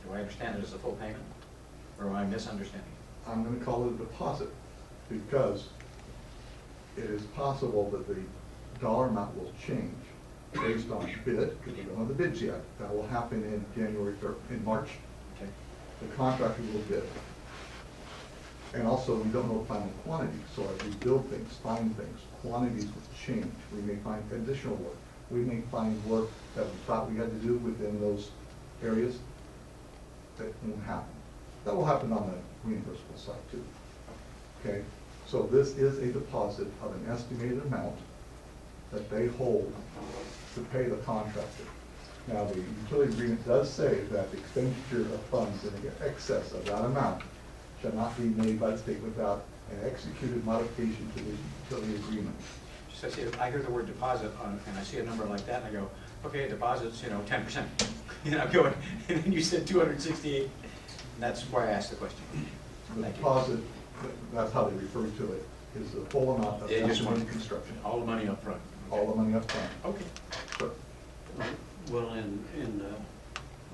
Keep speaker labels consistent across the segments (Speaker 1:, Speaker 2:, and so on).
Speaker 1: Do I understand it as a full payment, or am I misunderstanding?
Speaker 2: I'm gonna call it a deposit, because it is possible that the dollar amount will change based on bid, because we don't have the bids yet. That will happen in in March.
Speaker 1: Okay.
Speaker 2: The contractor will bid. And also, we don't know final quantities, so as we build things, find things, quantities will change. We may find additional work. We may find work that we thought we had to do within those areas that won't happen. That will happen on the reimbursable side too. Okay, so this is a deposit of an estimated amount that they hold to pay the contractor. Now, the utility agreement does say that the expenditure of funds in excess of that amount shall not be made by the state without an executed modification to the utility agreement.
Speaker 1: Just I hear the word deposit on, and I see a number like that, and I go, okay, deposits, 10%. I'm going, and then you said 268. And that's why I asked the question.
Speaker 2: The
Speaker 1: Thank
Speaker 2: deposit, that's how they refer to it, is the full amount of estimated construction.
Speaker 1: All the money up front.
Speaker 2: All the money up front.
Speaker 1: Okay.
Speaker 2: Sure.
Speaker 3: Well, in the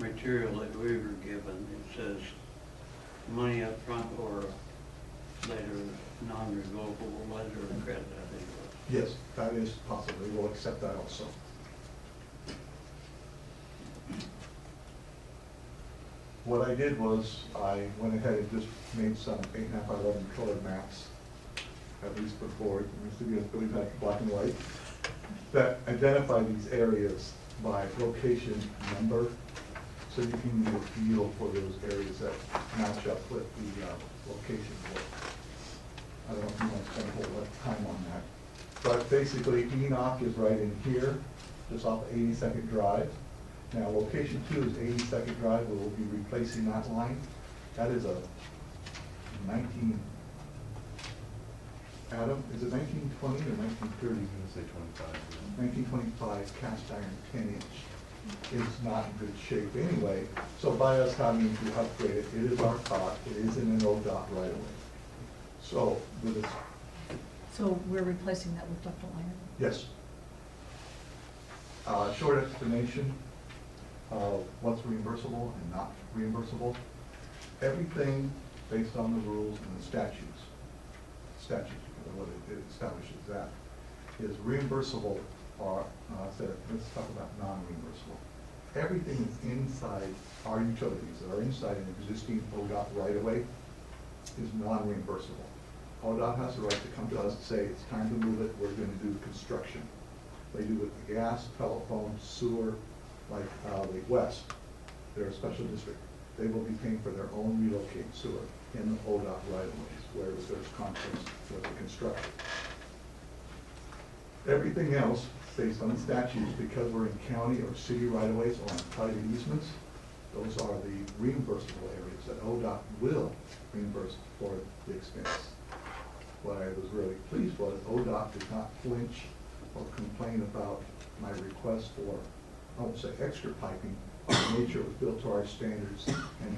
Speaker 3: material that we were given, it says money up front or later non-revocable letter of credit, I think.
Speaker 2: Yes, that is possible. We'll accept that also. What I did was I went ahead and just made some 8.5 by 11 colored maps, at least before, it used to be really black and white, that identify these areas by location number, so you can get a feel for those areas that match up with the location work. I don't know if you want to spend a whole lot of time on that. But basically, Enoch is right in here, just off 82nd Drive. Now, location 2 is 82nd Drive, where we'll be replacing that line. That is a 19, Adam, is it 1920 or 1930?
Speaker 4: I'm gonna say 25.
Speaker 2: 1925 cast iron 10-inch. It's not in good shape anyway, so by us having to upgrade it, it is our cost, it is in an ODOT right away. So, with this,
Speaker 5: So we're replacing that with ductile iron?
Speaker 2: yes. Short explanation of what's reimbursable and not reimbursable. Everything based on the rules and the statutes, what it establishes that, is reimbursable or, let's talk about non-reimbursable. Everything that's inside our utilities, that are inside an existing ODOT right-of-way, is non-reimbursable. ODOT has the right to come to us and say, it's time to move it, we're going to do construction. They do with the gas, telephone, sewer, like Lake West. They're a special district. They will be paying for their own relocate sewer in the ODOT right-of-ways, where there's conflicts with the construction. Everything else, based on the statutes, because we're in county or city right-of-ways or on private easements, those are the reimbursable areas that ODOT will reimburse for the expense. What I was really pleased was ODOT did not flinch or complain about my request for, I won't say extra piping, but the nature it was built to our standards, and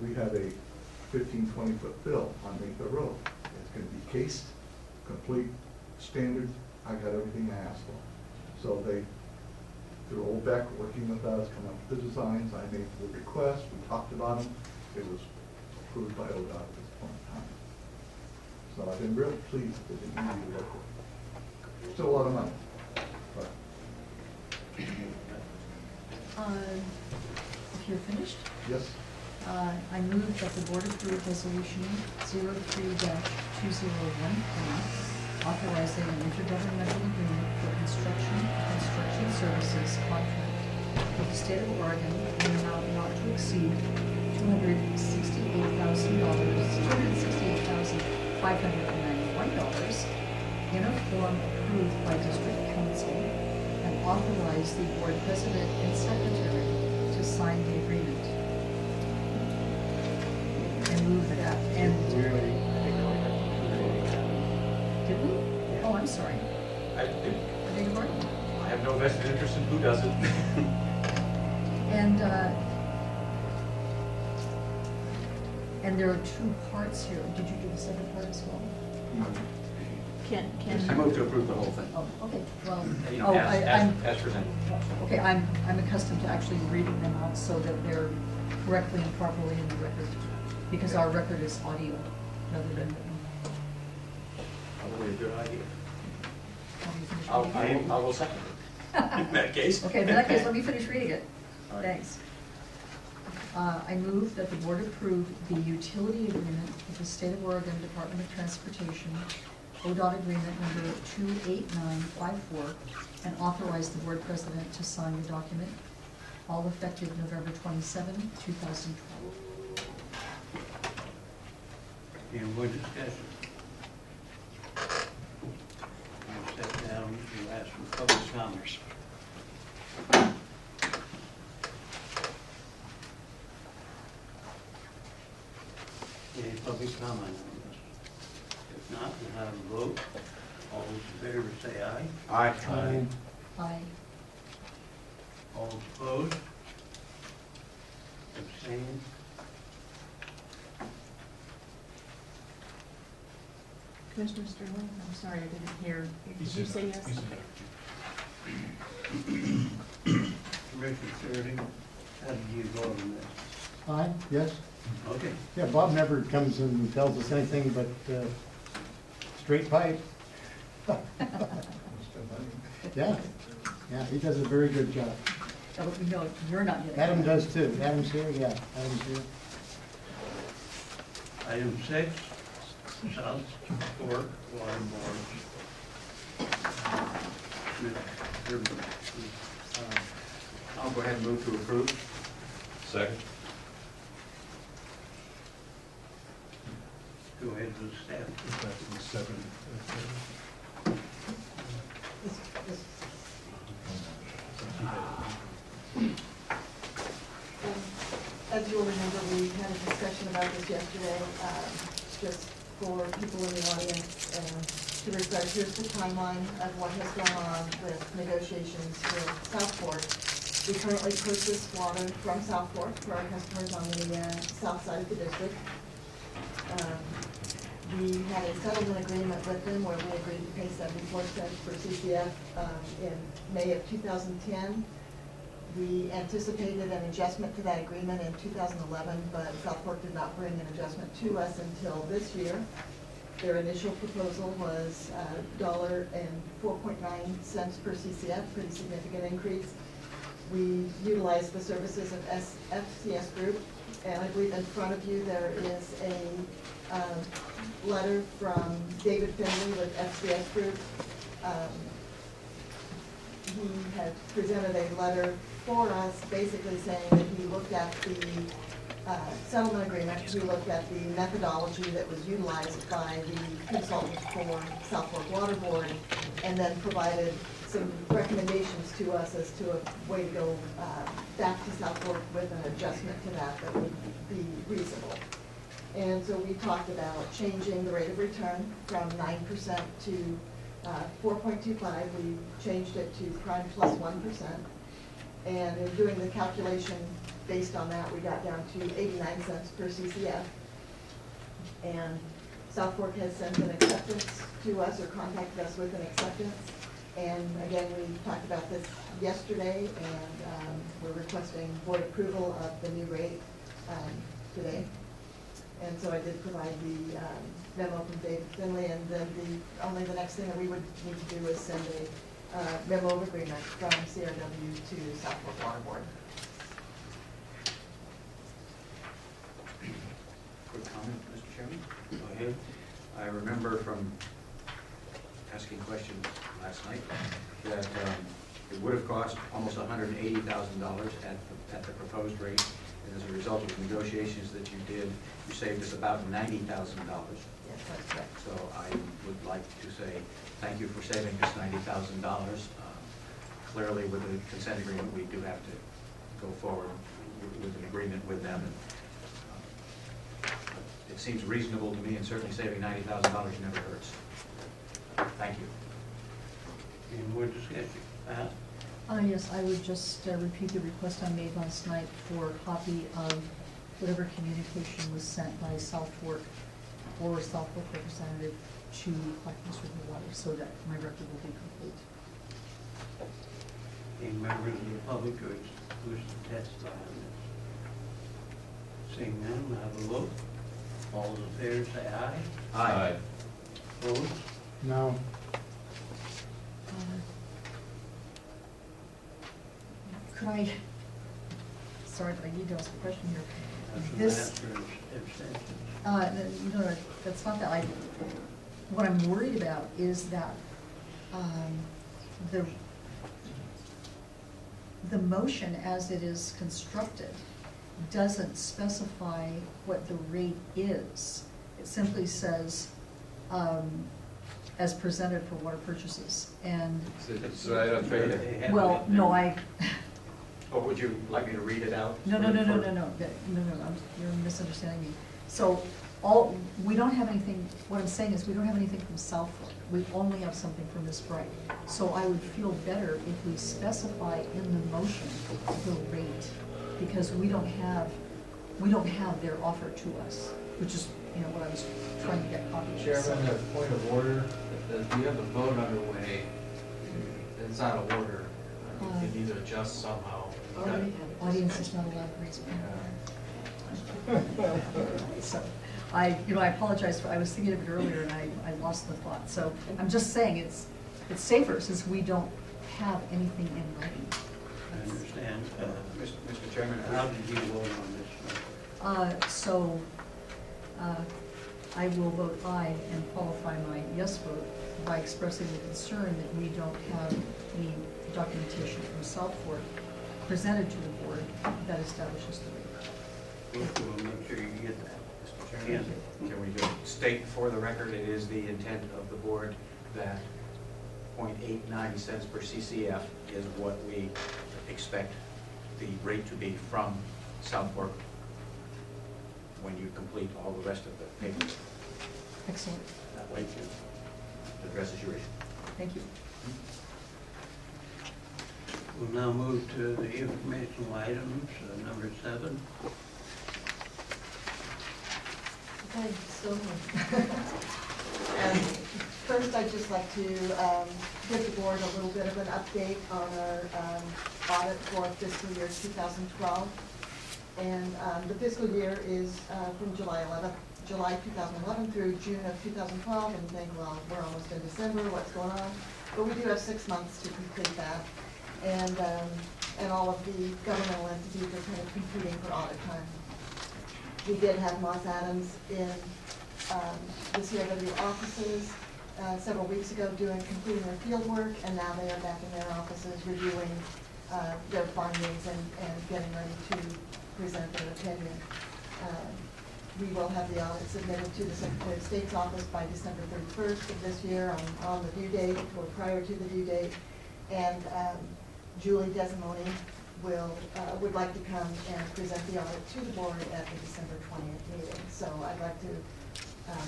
Speaker 2: we have a 15-20 foot fill on Mayfair Road. It's going to be cased, complete, standard. I got everything I asked for. So they, through Old Beck, working with us, come up with the designs. I made the request, we talked about them. It was approved by ODOT at this point in time. So I've been really pleased with the easy to work with. Still a lot of money, but.
Speaker 5: If you're finished,
Speaker 2: Yes.
Speaker 5: I move that the board approve resolution 03-201, authorizing an intergovernmental agreement for construction services contract with the state of Oregon in an amount not to exceed $268,591 in a form approved by district council, and authorize the board president and secretary to sign the agreement. And move that, and did we? Oh, I'm sorry.
Speaker 1: I
Speaker 5: I beg your pardon?
Speaker 1: have no vested interest in who does it.
Speaker 5: And there are two parts here. Did you do the second part as well? Can
Speaker 1: I move to approve the whole thing.
Speaker 5: Oh, okay, well,
Speaker 1: As presented.
Speaker 5: okay, I'm accustomed to actually reading them out so that they're correctly and properly in the record, because our record is audio rather than written.
Speaker 1: Probably a good idea.
Speaker 5: Want me to finish reading it?
Speaker 1: I will second it, in that case.
Speaker 5: Okay, in that case, let me finish reading it.
Speaker 1: All right.
Speaker 5: Thanks. I move that the board approve the utility agreement with the State of Oregon Department of Transportation, ODOT agreement number 28954, and authorize the board president to sign the document, all effective November 27, 2012.
Speaker 3: Any more discussion? I'll step down to ask for public comments. Any public comment on this? If not, we'll have a vote. All those in favor say aye.
Speaker 1: Aye.
Speaker 5: Aye.
Speaker 3: All opposed? Abstained?
Speaker 6: Commissioner Sterling, I'm sorry, I didn't hear. Did you say yes?
Speaker 3: Commissioner Sheridan, how did you vote on this?
Speaker 7: Aye, yes.
Speaker 3: Okay.
Speaker 7: Yeah, Bob never comes and tells us anything but straight pipe. Yeah, yeah, he does a very good job.
Speaker 5: Now, but we know you're not getting it.
Speaker 7: Adam does too. Adam's here, yeah, Adam's here.
Speaker 3: Item 6, South Fork Water Board.
Speaker 1: I'll go ahead and move to approve.
Speaker 4: Second.
Speaker 3: Go ahead with staff.
Speaker 4: Seven.
Speaker 6: As you'll remember, we had a discussion about this yesterday, just for people in the audience, to refresh, here's the timeline of what has gone on with negotiations with South Fork. We currently purchase water from South Fork for our customers on the south side of the district. We had a settlement agreement with them where we agreed to pay 74 cents per CCF in May of 2010. We anticipated an adjustment to that agreement in 2011, but South Fork did not bring an adjustment to us until this year. Their initial proposal was $4.9 per CCF, pretty significant increase. We utilized the services of FCS Group, and I believe in front of you there is a letter from David Finley with FCS Group. He had presented a letter for us, basically saying that he looked at the settlement agreement, he looked at the methodology that was utilized by the consultant for South Fork Water Board, and then provided some recommendations to us as to a way to go back to South Fork with an adjustment to that that would be reasonable. And so we talked about changing the rate of return from 9% to 4.25. We changed it to prime plus 1%. And in doing the calculation based on that, we got down to 89 cents per CCF. And South Fork has sent an acceptance to us, or contacted us with an acceptance. And again, we talked about this yesterday, and we're requesting board approval of the new rate today. And so I did provide the memo from David Finley, and then the next thing that we would need to do is send a memo of agreement from CRW to South Fork Water Board.
Speaker 1: Quick comment, Mr. Chairman?
Speaker 3: Go ahead.
Speaker 1: I remember from asking questions last night that it would have cost almost $180,000 at the proposed rate. And as a result of the negotiations that you did, you saved us about $90,000.
Speaker 6: Yes, that's correct.
Speaker 1: So I would like to say thank you for saving us $90,000. Clearly, with the consent agreement, we do have to go forward with an agreement with them. And, it seems reasonable to me, and certainly saving $90,000 never hurts. Thank you.
Speaker 3: Any more discussion?
Speaker 5: Yes, I would just repeat the request I made last night for a copy of whatever communication was sent by South Fork or South Fork representative to Clackamas River Water, so that my record will be complete.
Speaker 3: Any members of the public who wish to testify on Seeing none, we'll have a vote. All those in favor say aye.
Speaker 1: Aye.
Speaker 3: Opposed?
Speaker 7: No.
Speaker 5: Could I, sorry, I need to ask a question here.
Speaker 3: That's an
Speaker 5: This,
Speaker 3: answer is abstentions.
Speaker 5: no, that's not that, what I'm worried about is that, the motion as it is constructed doesn't specify what the rate is. It simply says, as presented for water purchases, and,
Speaker 8: It's right up
Speaker 3: They
Speaker 8: there.
Speaker 3: have
Speaker 5: well,
Speaker 3: it
Speaker 5: no,
Speaker 3: there.
Speaker 1: Or would you like me to read it out?
Speaker 5: No, you're misunderstanding me. So, we don't have anything, what I'm saying is, we don't have anything from Southfork. We only have something from Miss Bright. So I would feel better if we specify in the motion the rate, because we don't have their offer to us, which is, what I was trying to get copies of.
Speaker 8: Chairman, a point of order, if you have a vote underway, it's out of order. You need to adjust somehow.
Speaker 5: Audience is not allowed to raise their hand. So, I apologize for, I was thinking of it earlier and I lost the thought. So I'm just saying it's safer since we don't have anything in writing.
Speaker 3: I understand.
Speaker 1: Mr. Chairman,
Speaker 3: How did you vote on this?
Speaker 5: I will vote aye and qualify my yes vote by expressing the concern that we don't have any documentation from Southport presented to the board that establishes the rate.
Speaker 3: We'll make sure you get that.
Speaker 1: Mr. Chairman, can we just state for the record, it is the intent of the board that 0.89 cents per CCF is what we expect the rate to be from Southport when you complete all the rest of the paperwork.
Speaker 5: Excellent.
Speaker 1: That way it addresses your issue.
Speaker 5: Thank you.
Speaker 3: We'll now move to the informational items, number 7.
Speaker 6: Okay, so, first I'd just like to give the board a little bit of an update on our audit for fiscal year 2012. And the fiscal year is from July 2011 through June of 2012, and you think, well, we're almost in December, what's going on? But we do have 6 months to complete that. And all of the governmental entities are kind of competing for audit time. We did have Moss Adams in the CRW offices several weeks ago completing their field work, and now they are back in their offices reviewing their findings and getting ready to present their opinion. We will have the audit submitted to the Secretary of State's office by December 31st of this year on the due date or prior to the due date. And Julie Desimone would like to come and present the audit to the board at the December 20th meeting. So I'd like to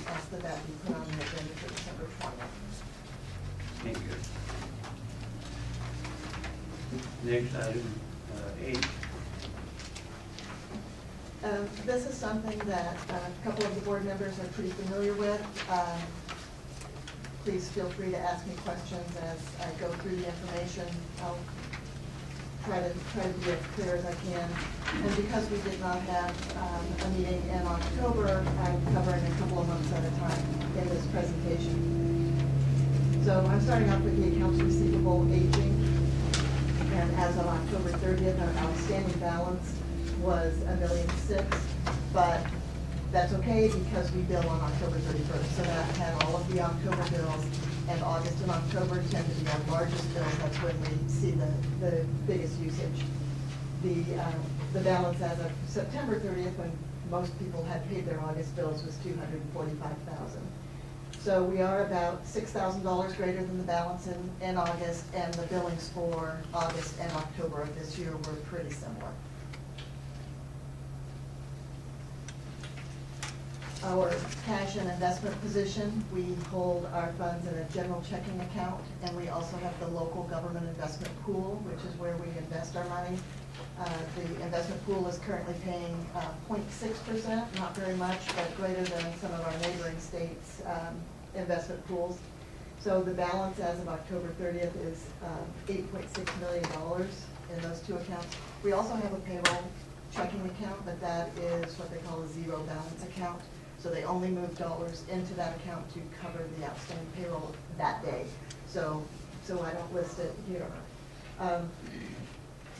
Speaker 6: ask that that be put on the agenda for December 20th.
Speaker 3: Thank you. Next item, 8.
Speaker 6: This is something that a couple of the board members are pretty familiar with. Please feel free to ask me questions as I go through the information. I'll try to be as clear as I can. And because we did not have a meeting in October, I'm covering a couple of months at a time in this presentation. So I'm starting off with the accounts receivable aging. And as of October 30th, our outstanding balance was $1,006,000, but that's okay because we bill on October 31st. So that had all of the October bills, and August and October tend to be our largest bills. That's when we see the biggest usage. The balance as of September 30th, when most people had paid their August bills, was $245,000. So we are about $6,000 greater than the balance in August, and the billings for August and October of this year were pretty similar. Our cash and investment position, we hold our funds in a general checking account, and we also have the local government investment pool, which is where we invest our money. The investment pool is currently paying 0.6%, not very much, but greater than some of our neighboring states' investment pools. So the balance as of October 30th is $8.6 million in those two accounts. We also have a payroll checking account, but that is what they call a zero balance account. So they only move dollars into that account to cover the outstanding payroll that day. So I don't list it here.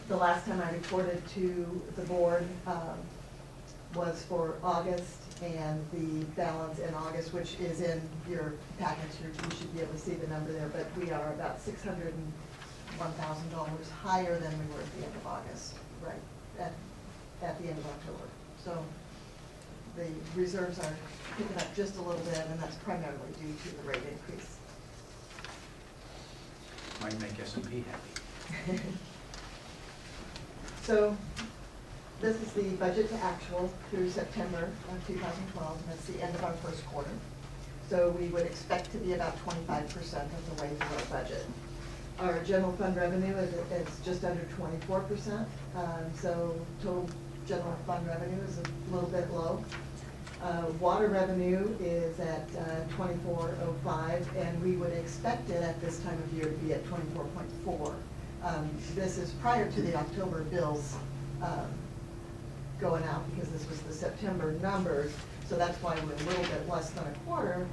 Speaker 6: The last time I reported to the board was for August, and the balance in August, which is in your package, you should be able to see the number there, but we are about $601,000 higher than we were at the end of August, right, at the end of October. So the reserves are picking up just a little bit, and that's primarily due to the rate increase.
Speaker 1: Might make S&P happy.
Speaker 6: So this is the budget to actual through September of 2012, and that's the end of our first quarter. So we would expect to be about 25% of the way through our budget. Our general fund revenue is just under 24%, so total general fund revenue is a little bit low. Water revenue is at 24.05, and we would expect it at this time of year to be at 24.4. This is prior to the October bills going out, because this was the September numbers, so that's why we're a little bit less than a quarter,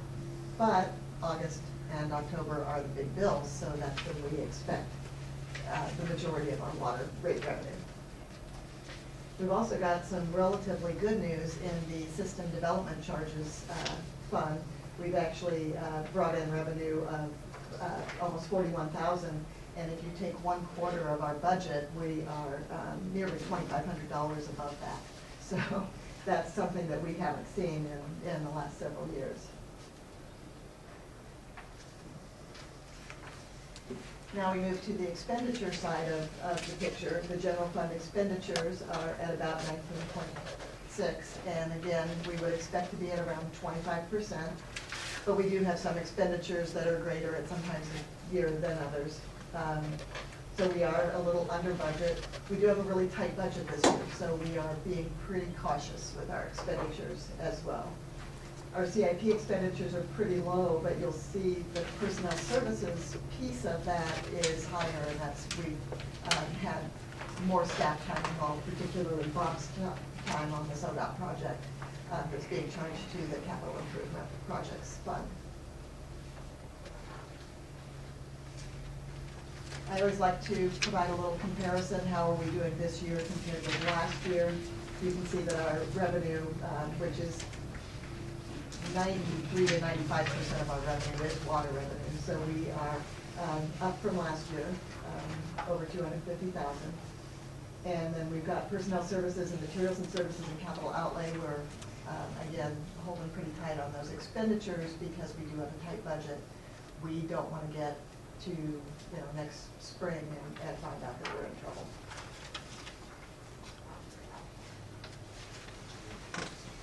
Speaker 6: but August and October are the big bills, so that's when we expect the majority of our water rate revenue. We've also got some relatively good news in the system development charges fund. We've actually brought in revenue of almost $41,000, and if you take 1 quarter of our budget, we are nearly $2,500 above that. So that's something that we haven't seen in the last several years. Now we move to the expenditure side of the picture. The general fund expenditures are at about 19.6, and again, we would expect to be at around 25%, but we do have some expenditures that are greater at sometimes a year than others. So we are a little under budget. We do have a really tight budget this year, so we are being pretty cautious with our expenditures as well. Our CIP expenditures are pretty low, but you'll see the personnel services piece of that is higher, and that's, we've had more staff time involved, particularly Bob's time on this ODOT project that's being charged to the capital improvement projects fund. I always like to provide a little comparison. How are we doing this year compared with last year? You can see that our revenue, which is 93 to 95% of our revenue is water revenue. So we are up from last year, over 250,000. And then we've got personnel services and materials and services and capital outlay. We're, again, holding pretty tight on those expenditures because we do have a tight budget. We don't want to get to next spring and find out that we're in trouble.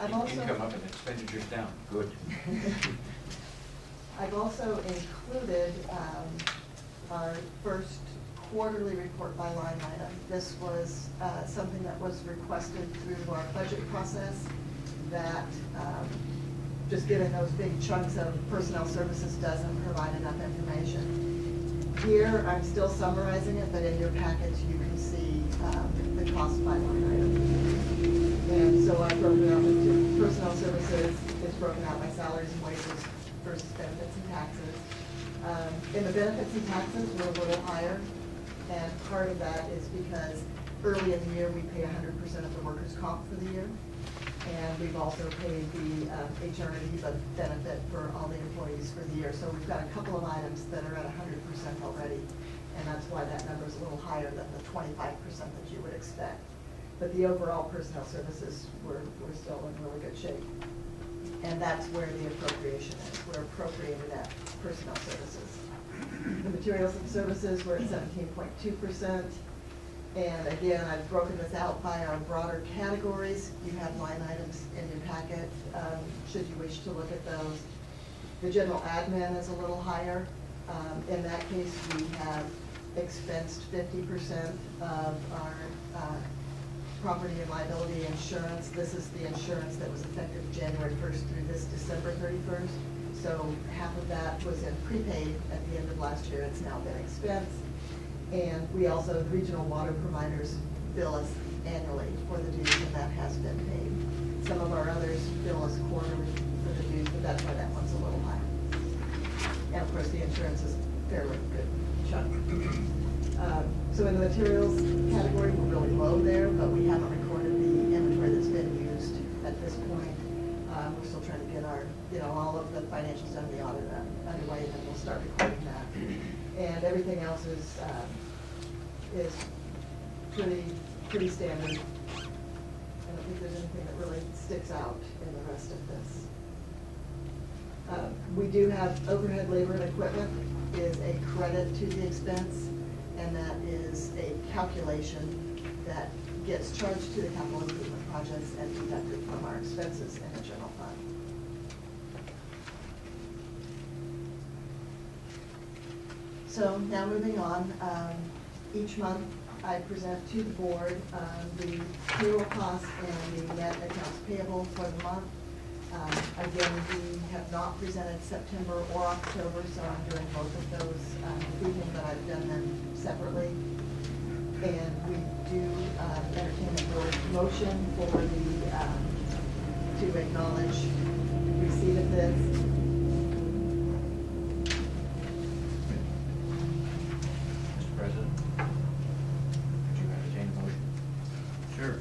Speaker 1: Income up and expenditures down, good.
Speaker 6: I've also included our first quarterly report by line item. This was something that was requested through our budget process, that just given those big chunks of personnel services doesn't provide enough information. Here, I'm still summarizing it, but in your package you can see the cost by line item. And so I've broken it out into personnel services. It's broken out by salaries and wages versus benefits and taxes. In the benefits and taxes, we're a little higher, and part of that is because early in the year we pay 100% of the workers' comp for the year, and we've also paid the HRD benefit for all the employees for the year. So we've got a couple of items that are at 100% already, and that's why that number is a little higher than the 25% that you would expect. But the overall personnel services, we're still in really good shape. And that's where the appropriation is. We're appropriated at personnel services. The materials and services, we're at 17.2%. And again, I've broken this out by our broader categories. You have line items in your packet, should you wish to look at those. The general admin is a little higher. In that case, we have expensed 50% of our property and liability insurance. This is the insurance that was effective January 1st through this December 31st. So half of that was in prepaid at the end of last year. It's now been expensed. And we also, the regional water providers bill us annually for the dues, and that has been paid. Some of our others bill us quarterly for the dues, but that's why that one's a little higher. And of course, the insurance is fairly good chunk. So in the materials category, we're really low there, but we haven't recorded the inventory that's been used at this point. We're still trying to get our, all of the financials done, the audit underway, and then we'll start recording that. And everything else is pretty standard. I don't think there's anything that really sticks out in the rest of this. We do have overhead labor and equipment is a credit to the expense, and that is a calculation that gets charged to the capital improvement projects and deducted from our expenses in the general fund. So now moving on, each month I present to the board the payroll costs and the net accounts payable for the month. Again, we have not presented September or October, so I'm doing both of those evening, but I've done them separately. And we do entertain a board motion for to acknowledge receipt of this.
Speaker 1: Mr. President, could you entertain a motion?
Speaker 3: Sure.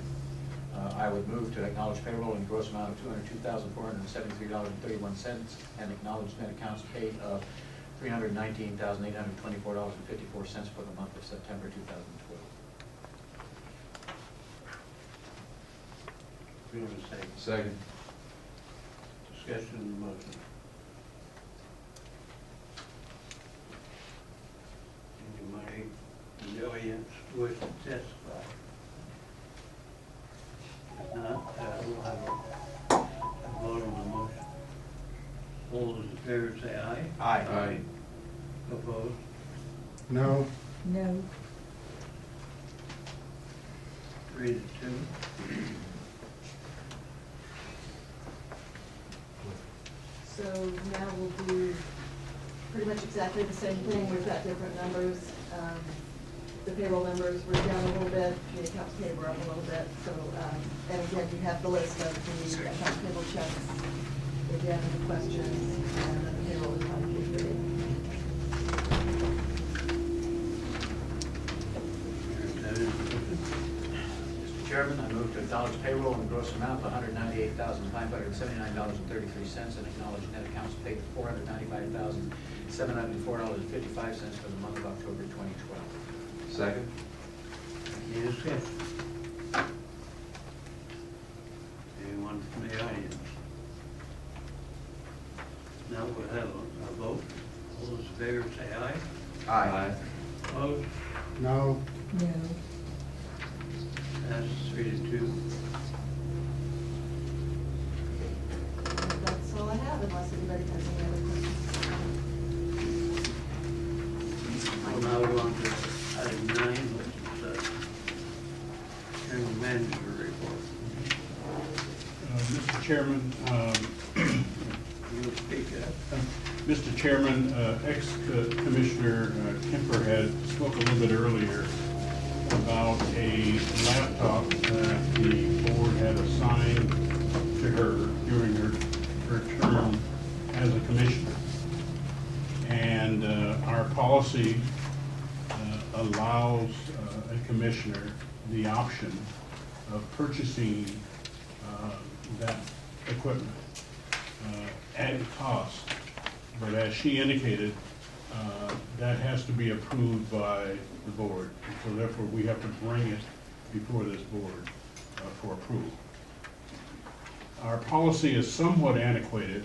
Speaker 1: I would move to acknowledge payroll in gross amount of $202,473.31 and acknowledge net accounts paid of $319,824.54 for the month of September 2012.
Speaker 3: We have a second.
Speaker 4: Second.
Speaker 3: Discussion on the motion. Anybody in the audience wish to testify? If not, we'll have a vote on the motion. All those in favor say aye.
Speaker 4: Aye.
Speaker 3: Opposed?
Speaker 7: No.
Speaker 5: No.
Speaker 3: 3-2.
Speaker 6: So now we'll do pretty much exactly the same thing. We've got different numbers. The payroll numbers were down a little bit, the accounts payable were up a little bit. So, and again, you have the list of the accounts payable checks, again, the questions, and then the payroll is on Q3.
Speaker 1: Mr. Chairman, I move to acknowledge payroll in gross amount of $198,579.33 and acknowledge net accounts paid of $495,704.55 for the month of October 2012.
Speaker 4: Second.
Speaker 3: Any discussion? Anyone from the audience? Now we'll have a vote. All those in favor say aye.
Speaker 4: Aye.
Speaker 3: Opposed?
Speaker 7: No.
Speaker 5: No.
Speaker 3: Passes 3-2.
Speaker 6: That's all I have, unless anybody has any other questions.
Speaker 3: Well, now we're on to item 9, which is General Manager Report.
Speaker 9: Mr. Chairman,
Speaker 3: You speak up.
Speaker 9: Mr. Chairman, ex-Commissioner Kemper had spoke a little bit earlier about a laptop that the board had assigned to her during her term as a commissioner. And our policy allows a commissioner the option of purchasing that equipment at cost. But as she indicated, that has to be approved by the board. So therefore, we have to bring it before this board for approval. Our policy is somewhat antiquated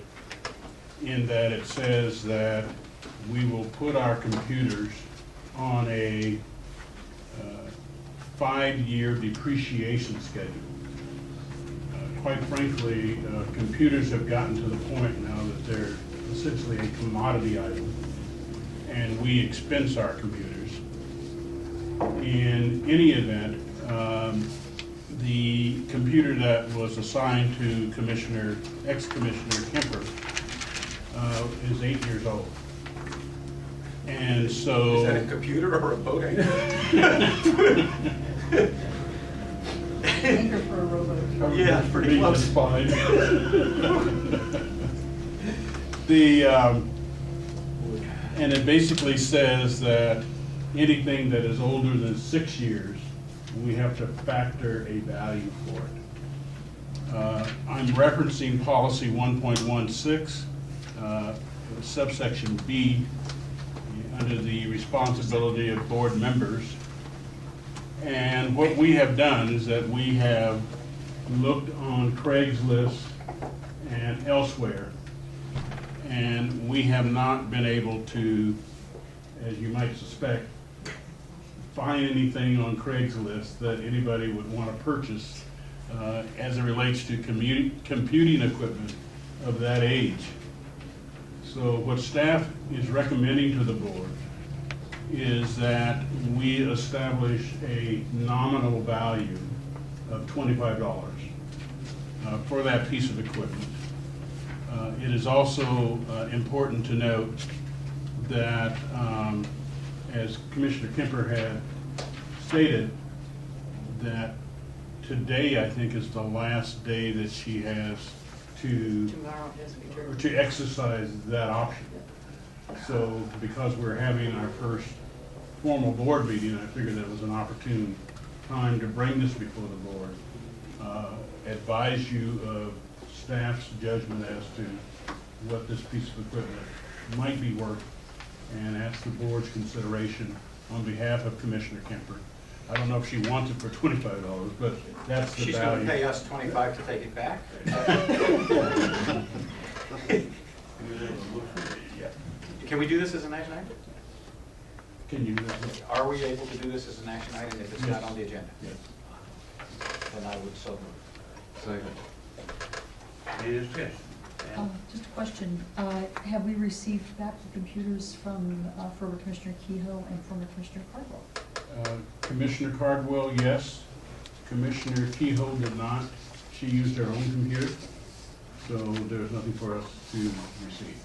Speaker 9: in that it says that we will put our computers on a 5-year depreciation schedule. Quite frankly, computers have gotten to the point now that they're essentially a commodity item, and we expense our computers. In any event, the computer that was assigned to ex-Commissioner Kemper is 8 years old. And so...
Speaker 1: Is that a computer or a boat anchor?
Speaker 5: Anchor for a rowboat.
Speaker 1: Yeah, pretty
Speaker 9: Me
Speaker 1: close.
Speaker 9: just fine. The, and it basically says that anything that is older than 6 years, we have to factor a value for it. I'm referencing policy 1.16, subsection B, under the responsibility of board members. And what we have done is that we have looked on Craigslist and elsewhere, and we have not been able to, as you might suspect, find anything on Craigslist that anybody would want to purchase as it relates to computing equipment of that age. So what staff is recommending to the board is that we establish a nominal value of $25 for that piece of equipment. It is also important to note that, as Commissioner Kemper had stated, that today, I think, is the last day that she has to exercise that option. So because we're having our first formal board meeting, I figured that was an opportune time to bring this before the board, advise you of staff's judgment as to what this piece of equipment might be worth, and ask the board's consideration on behalf of Commissioner Kemper. I don't know if she wants it for $25, but that's the
Speaker 1: She's
Speaker 9: value.
Speaker 1: going to pay us 25 to take it back? Can we do this as an action item?
Speaker 9: Can you?
Speaker 1: Are we able to do this as an action item if it's not
Speaker 9: Yes.
Speaker 1: on the agenda?
Speaker 9: Yes.
Speaker 1: Then I would so move.
Speaker 4: Second.
Speaker 3: Any discussion?
Speaker 5: Just a question, have we received back the computers from former Commissioner Kehoe and former Commissioner Cardwell?
Speaker 9: Commissioner Cardwell, yes. Commissioner Kehoe did not. She used her own computer, so there's nothing for us to receive.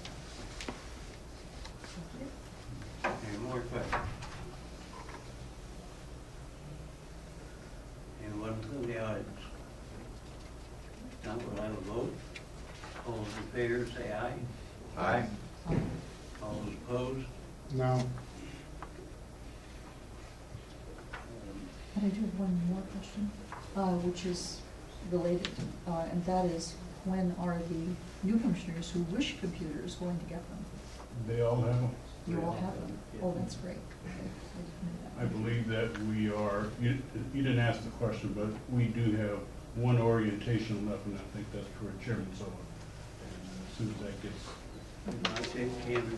Speaker 3: Any more questions? Anyone from the audience? Now we'll have a vote. All those in favor say aye.
Speaker 1: Aye.
Speaker 3: All those opposed?
Speaker 7: No.
Speaker 5: And I do have one more question, which is related, and that is, when are the new commissioners who wish computers going to get them?
Speaker 9: They all have them.
Speaker 5: You all have them? Oh, that's great. Okay, I
Speaker 9: I
Speaker 5: didn't know
Speaker 9: believe that we are, you didn't ask the question, but we do have one orientation left, and I think that's for Chairman Sullivan. And as soon as that gets,
Speaker 3: I say 10 or 12.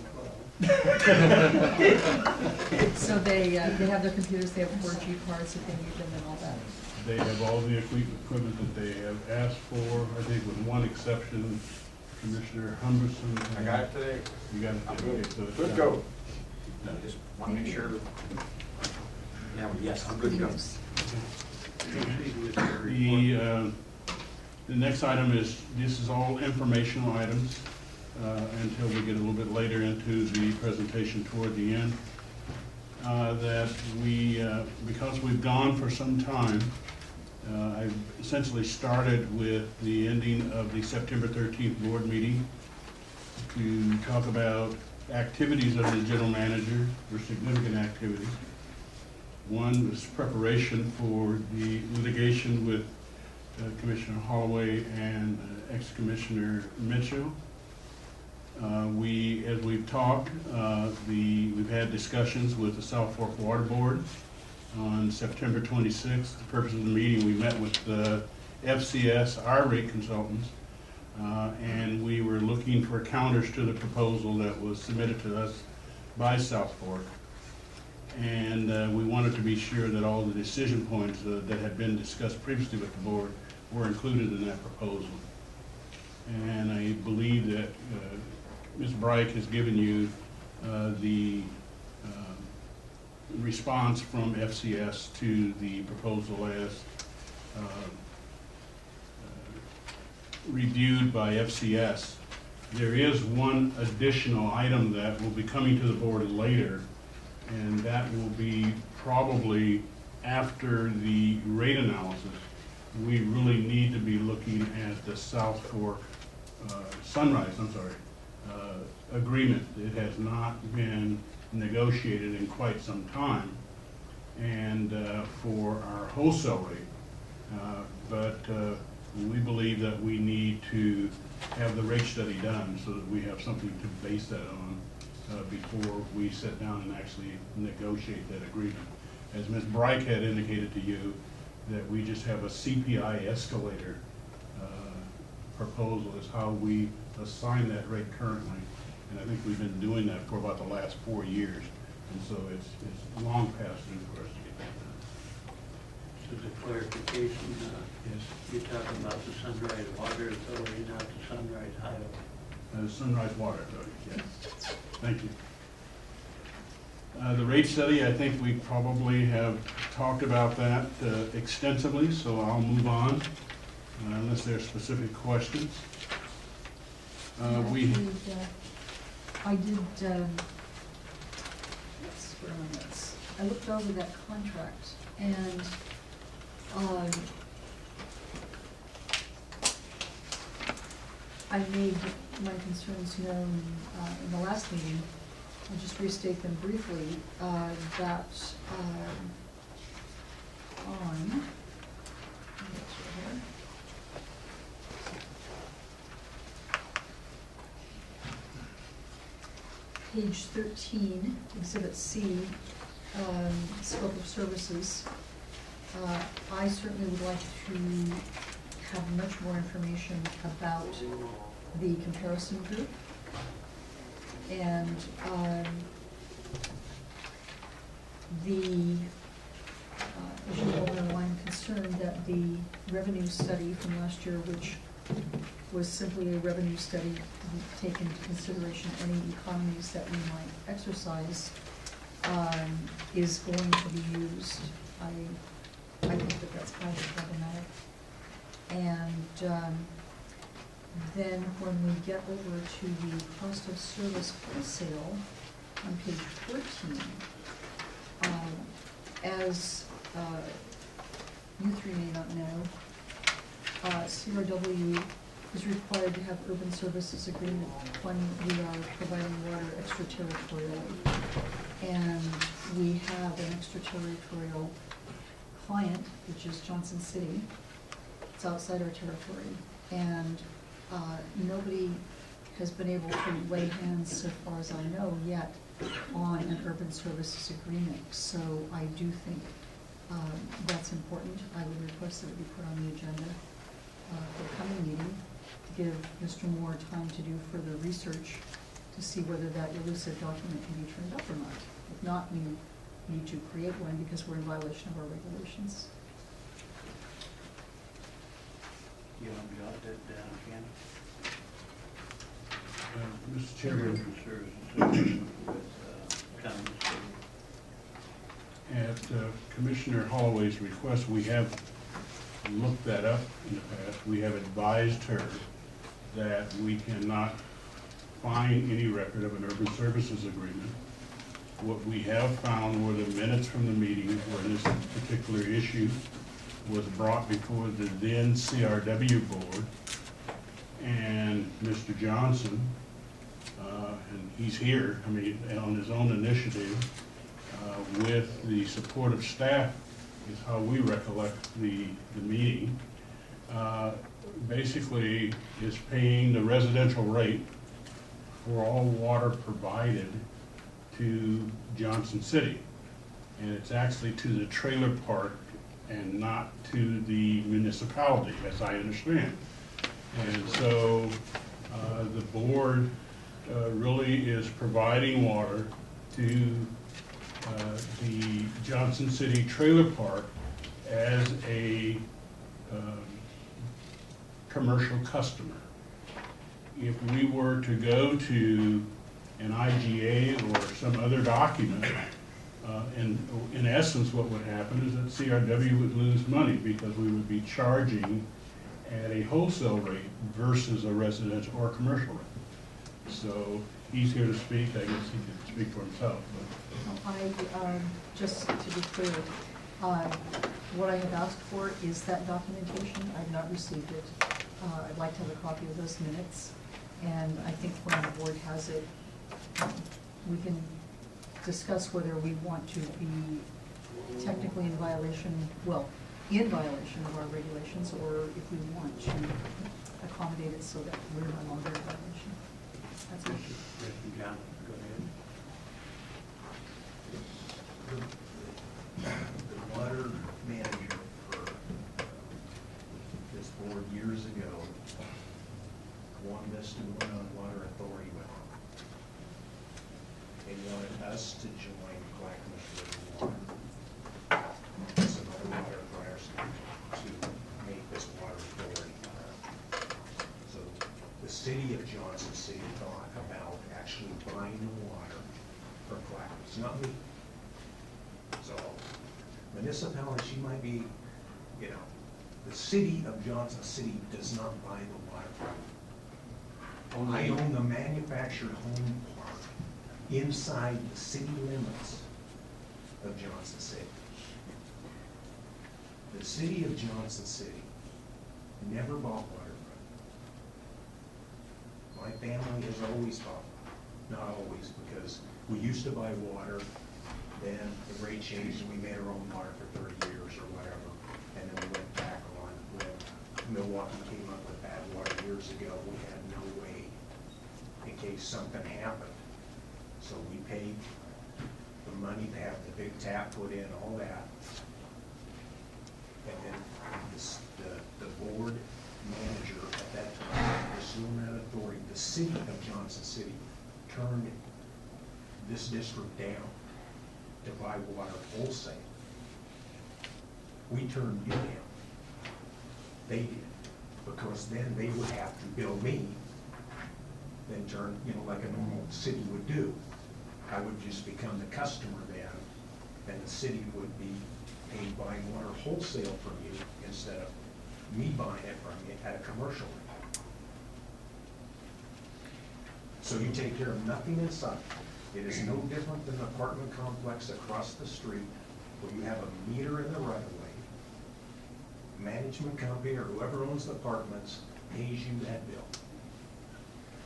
Speaker 5: that. So they have their computers, they have 4G cards if they need them and all that?
Speaker 9: they have all the equipment that they have asked for, I think with one exception, Commissioner Humberson.
Speaker 1: I got it today.
Speaker 9: You got it
Speaker 1: I'm
Speaker 9: today.
Speaker 1: good.
Speaker 9: Okay, so it's
Speaker 1: Good
Speaker 9: done.
Speaker 1: go. I just want to make sure. Yeah, well, yes, I'm good to go.
Speaker 3: Proceed with your report.
Speaker 9: The next item is, this is all informational items until we get a little bit later into the presentation toward the end. That we, because we've gone for some time, I've essentially started with the ending of the September 13th board meeting to talk about activities of the general manager, or significant activities. One was preparation for the litigation with Commissioner Holloway and ex-Commissioner Mitchell. As we've talked, we've had discussions with the South Fork Water Board on September 26th. The purpose of the meeting, we met with the FCS, our rate consultants, and we were looking for counters to the proposal that was submitted to us by South Fork. And we wanted to be sure that all the decision points that had been discussed previously with the board were included in that proposal. And I believe that Ms. Bright has given you the response from FCS to the proposal as reviewed by FCS. There is one additional item that will be coming to the board later, and that will be probably after the rate analysis, we really need to be looking at the South Fork, Sunrise, agreement. It has not been negotiated in quite some time, and for our wholesale rate. But we believe that we need to have the rate study done so that we have something to base that on before we sit down and actually negotiate that agreement. As Ms. Bright had indicated to you, that we just have a CPI escalator proposal is how we assign that rate currently. And I think we've been doing that for about the last 4 years. And so it's long past due for us to get that done.
Speaker 3: Just a clarification,
Speaker 9: Yes.
Speaker 3: you're talking about the Sunrise Water Authority, not the Sunrise Highway.
Speaker 9: Sunrise Water Authority, yes. Thank you. The rate study, I think we probably have talked about that extensively, so I'll move on unless there are specific questions.
Speaker 5: I did, let's, where am I notes? I looked over that contract, and I made my concerns known in the last meeting. I'll just restate them briefly, that on, page 13, Exhibit C, scope of services, I certainly would like to have much more information about the comparison group. And as you all know, I'm concerned that the revenue study from last year, which was simply a revenue study, didn't take into consideration any economies that we might exercise, is going to be used. I think that that's highly problematic. And then when we get over to the cost of service wholesale on page 14, as you three may not know, CRW is required to have urban services agreement when we are providing water extraterritorially. And we have an extraterritorial client, which is Johnson City. It's outside our territory. And nobody has been able to lay hands, so far as I know, yet on an urban services agreement. So I do think that's important. I would request that it be put on the agenda for the coming meeting to give Mr. Moore time to do further research to see whether that elusive document can be turned up or not. If not, we need to create one because we're in violation of our regulations.
Speaker 3: You want to jot that down again?
Speaker 9: Mr. Chairman,
Speaker 3: Urban Services with County State.
Speaker 9: at Commissioner Holloway's request, we have looked that up in the past. We have advised her that we cannot find any record of an urban services agreement. What we have found were the minutes from the meeting where this particular issue was brought before the then CRW board, and Mr. Johnson, and he's here, I mean, on his own initiative, with the support of staff, is how we recollect the meeting, basically is paying the residential rate for all water provided to Johnson City. And it's actually to the trailer park and not to the municipality, as I understand. And so the board really is providing water to the Johnson City Trailer Park as a commercial customer. If we were to go to an IGA or some other document, in essence what would happen is that CRW would lose money because we would be charging at a wholesale rate versus a residential or commercial rate. So he's here to speak. I guess he can speak for himself.
Speaker 5: I, just to be clear, What I have asked for is that documentation. I've not received it. I'd like to have a copy of those minutes, and I think when the board has it, we can discuss whether we want to be technically in violation, well, in violation of our regulations, or if we want to accommodate it so that we're no longer in violation. That's it.
Speaker 3: John, go ahead.
Speaker 10: The water manager for this board years ago wanted us to run on water authority with them. They wanted us to join Clackamas River Water, some other water providers to make this water authority. So the city of Johnson City thought about actually buying the water from Clackamas, not me. So municipality, she might be, you know, the city of Johnson City does not buy the water from me. I own the manufactured home park inside the city limits of Johnson City. The city of Johnson City never bought water from me. My family has always bought, not always, because we used to buy water, then the rate changed and we made our own water for 30 years or whatever. And then we went back on when Milwaukee came up with bad water years ago. We had no way in case something happened. So we paid the money to have the big tap put in, all that. And then the board manager at that time, assumed that authority, the city of Johnson City turned this district down to buy water wholesale. We turned it down. They did, because then they would have to bill me, then turn, you know, like a normal city would do. I would just become the customer then, and the city would be paid buying water wholesale from you instead of me buying it from you at a commercial rate. So you take care of nothing inside. It is no different than an apartment complex across the street where you have a meter in the right of way. Management company or whoever owns the apartments pays you that bill.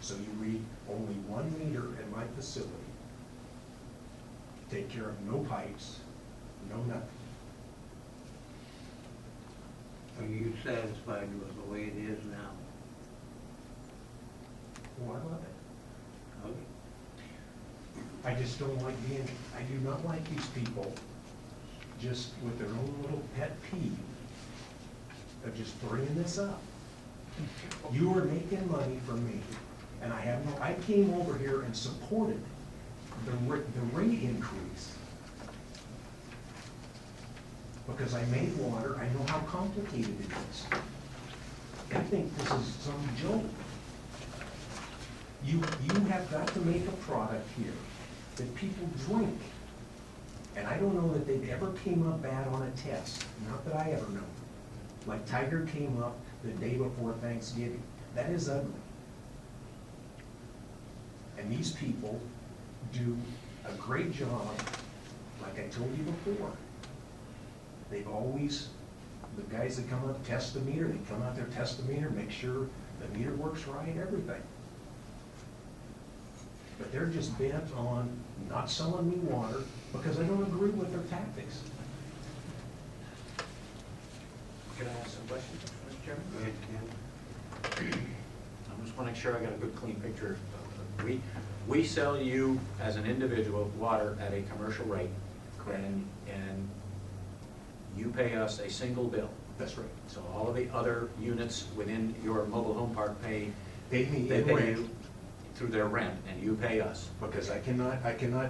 Speaker 10: So you read only one meter in my facility. Take care of no pipes, no nothing.
Speaker 3: Are you satisfied with the way it is now?
Speaker 10: Oh, I love it.
Speaker 3: Okay.
Speaker 10: I just don't like being, I do not like these people just with their own little pet peeve of just bringing this up. You are making money from me, and I have no, I came over here and supported the rate increase because I made water, I know how complicated it is. I think this is some joke. You have got to make a product here that people drink. And I don't know that they've ever came up bad on a test, not that I ever know. Like Tiger came up the day before Thanksgiving. That is ugly. And these people do a great job, like I told you before. They've always, the guys that come up, test the meter, they come out there, test the meter, make sure the meter works right, everything. But they're just bent on not selling me water because I don't agree with their tactics.
Speaker 1: Can I ask some questions, Mr. Chairman?
Speaker 3: Go ahead, Ken.
Speaker 1: I just want to make sure I got a good, clean picture. We sell you, as an individual, water at a commercial rate.
Speaker 10: Correct.
Speaker 1: And you pay us a single bill.
Speaker 10: That's right.
Speaker 1: So all of the other units within your mobile home park pay,
Speaker 10: Pay me
Speaker 1: they
Speaker 10: in
Speaker 1: pay
Speaker 10: rent.
Speaker 1: you through their rent, and you pay us.
Speaker 10: Because I cannot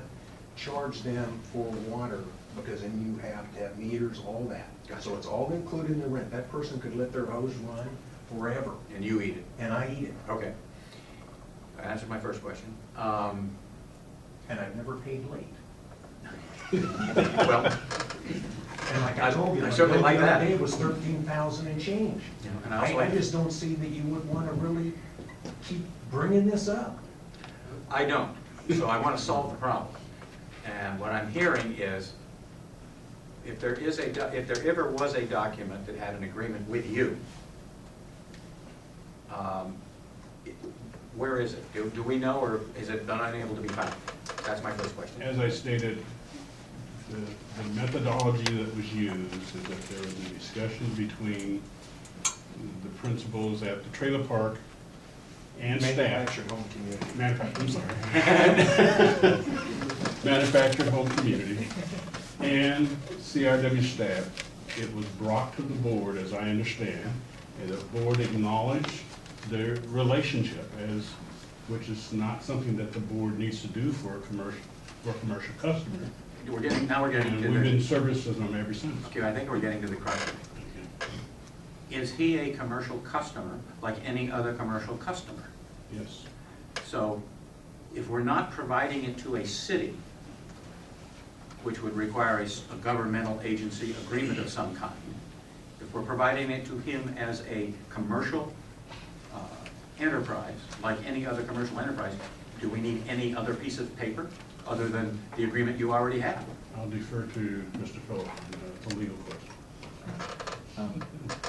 Speaker 10: charge them for water, because then you have to have meters, all that.
Speaker 1: Gotcha.
Speaker 10: So it's all included in the rent. That person could let their hose run forever,
Speaker 1: And you eat it.
Speaker 10: and I eat it.
Speaker 1: Okay. That answered my first question.
Speaker 10: And I've never paid late.
Speaker 1: Well,
Speaker 10: And like I told you,
Speaker 1: I
Speaker 10: my
Speaker 1: certainly
Speaker 10: bill
Speaker 1: like
Speaker 10: the other
Speaker 1: that.
Speaker 10: day was 13,000 and change.
Speaker 1: Yeah, and I also like-
Speaker 10: just don't see that you would want to really keep bringing this up.
Speaker 1: I don't, so I want to solve the problem. And what I'm hearing is, if there ever was a document that had an agreement with you, where is it? Do we know, or is it unable to be found? That's my first question.
Speaker 9: As I stated, the methodology that was used is that there was a discussion between the principals at the trailer park and staff.
Speaker 10: Manufactured home community.
Speaker 9: Manufactured home community and CRW staff. It was brought to the board, as I understand, and the board acknowledged their relationship which is not something that the board needs to do for a commercial customer.
Speaker 1: Now we're getting
Speaker 9: And
Speaker 1: to
Speaker 9: we've been
Speaker 1: the,
Speaker 9: services them ever since.
Speaker 1: okay, I think we're getting to the crux of it. Is he a commercial customer like any other commercial customer?
Speaker 9: Yes.
Speaker 1: So if we're not providing it to a city, which would require a governmental agency agreement of some kind, if we're providing it to him as a commercial enterprise, like any other commercial enterprise, do we need any other piece of paper other than the agreement you already have?
Speaker 9: I'll defer to Mr. Phillips on the legal question.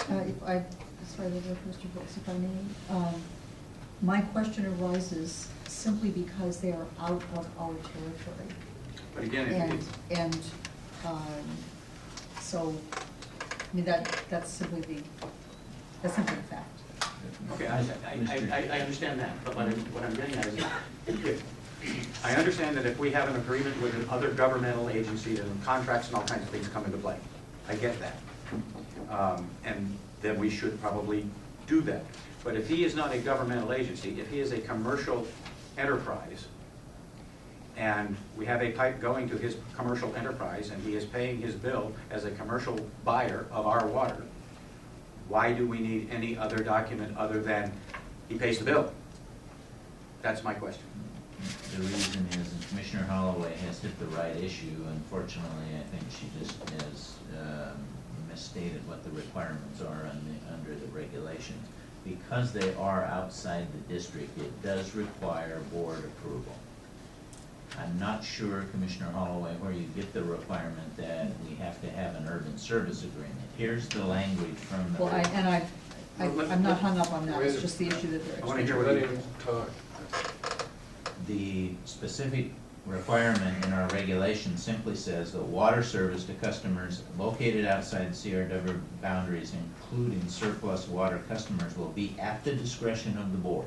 Speaker 5: Sorry, Mr. Brooks, if I may, my question arises simply because they are out of our territory.
Speaker 1: But again,
Speaker 5: So, I mean, that's simply the fact.
Speaker 1: okay, I understand that, but what I'm getting at is, I understand that if we have an agreement with another governmental agency, then contracts and all kinds of things come into play. I get that. And then we should probably do that. But if he is not a governmental agency, if he is a commercial enterprise, and we have a pipe going to his commercial enterprise, and he is paying his bill as a commercial buyer of our water, why do we need any other document other than he pays the bill? That's my question.
Speaker 11: The reason is, and Commissioner Holloway has hit the right issue. Unfortunately, I think she just has misstated what the requirements are under the regulations. Because they are outside the district, it does require board approval. I'm not sure, Commissioner Holloway, where you get the requirement that we have to have an urban service agreement. Here's the language from the...
Speaker 5: Well, I'm not hung up on that, it's just the issue that they're...
Speaker 1: I want to hear what you...
Speaker 11: The specific requirement in our regulation simply says that water service to customers located outside CRW boundaries, including surplus water customers, will be at the discretion of the board.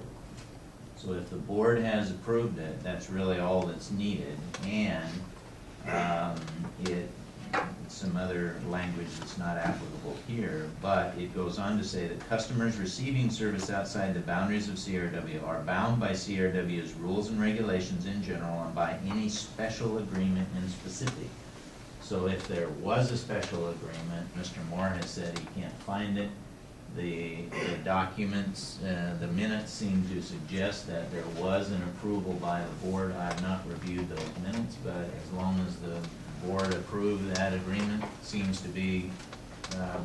Speaker 11: So if the board has approved it, that's really all that's needed. And some other language that's not applicable here, but it goes on to say that customers receiving service outside the boundaries of CRW are bound by CRW's rules and regulations in general and by any special agreement in specific. So if there was a special agreement, Mr. Moore has said he can't find it. The documents, the minutes seem to suggest that there was an approval by the board. I have not reviewed those minutes, but as long as the board approved that agreement, seems to be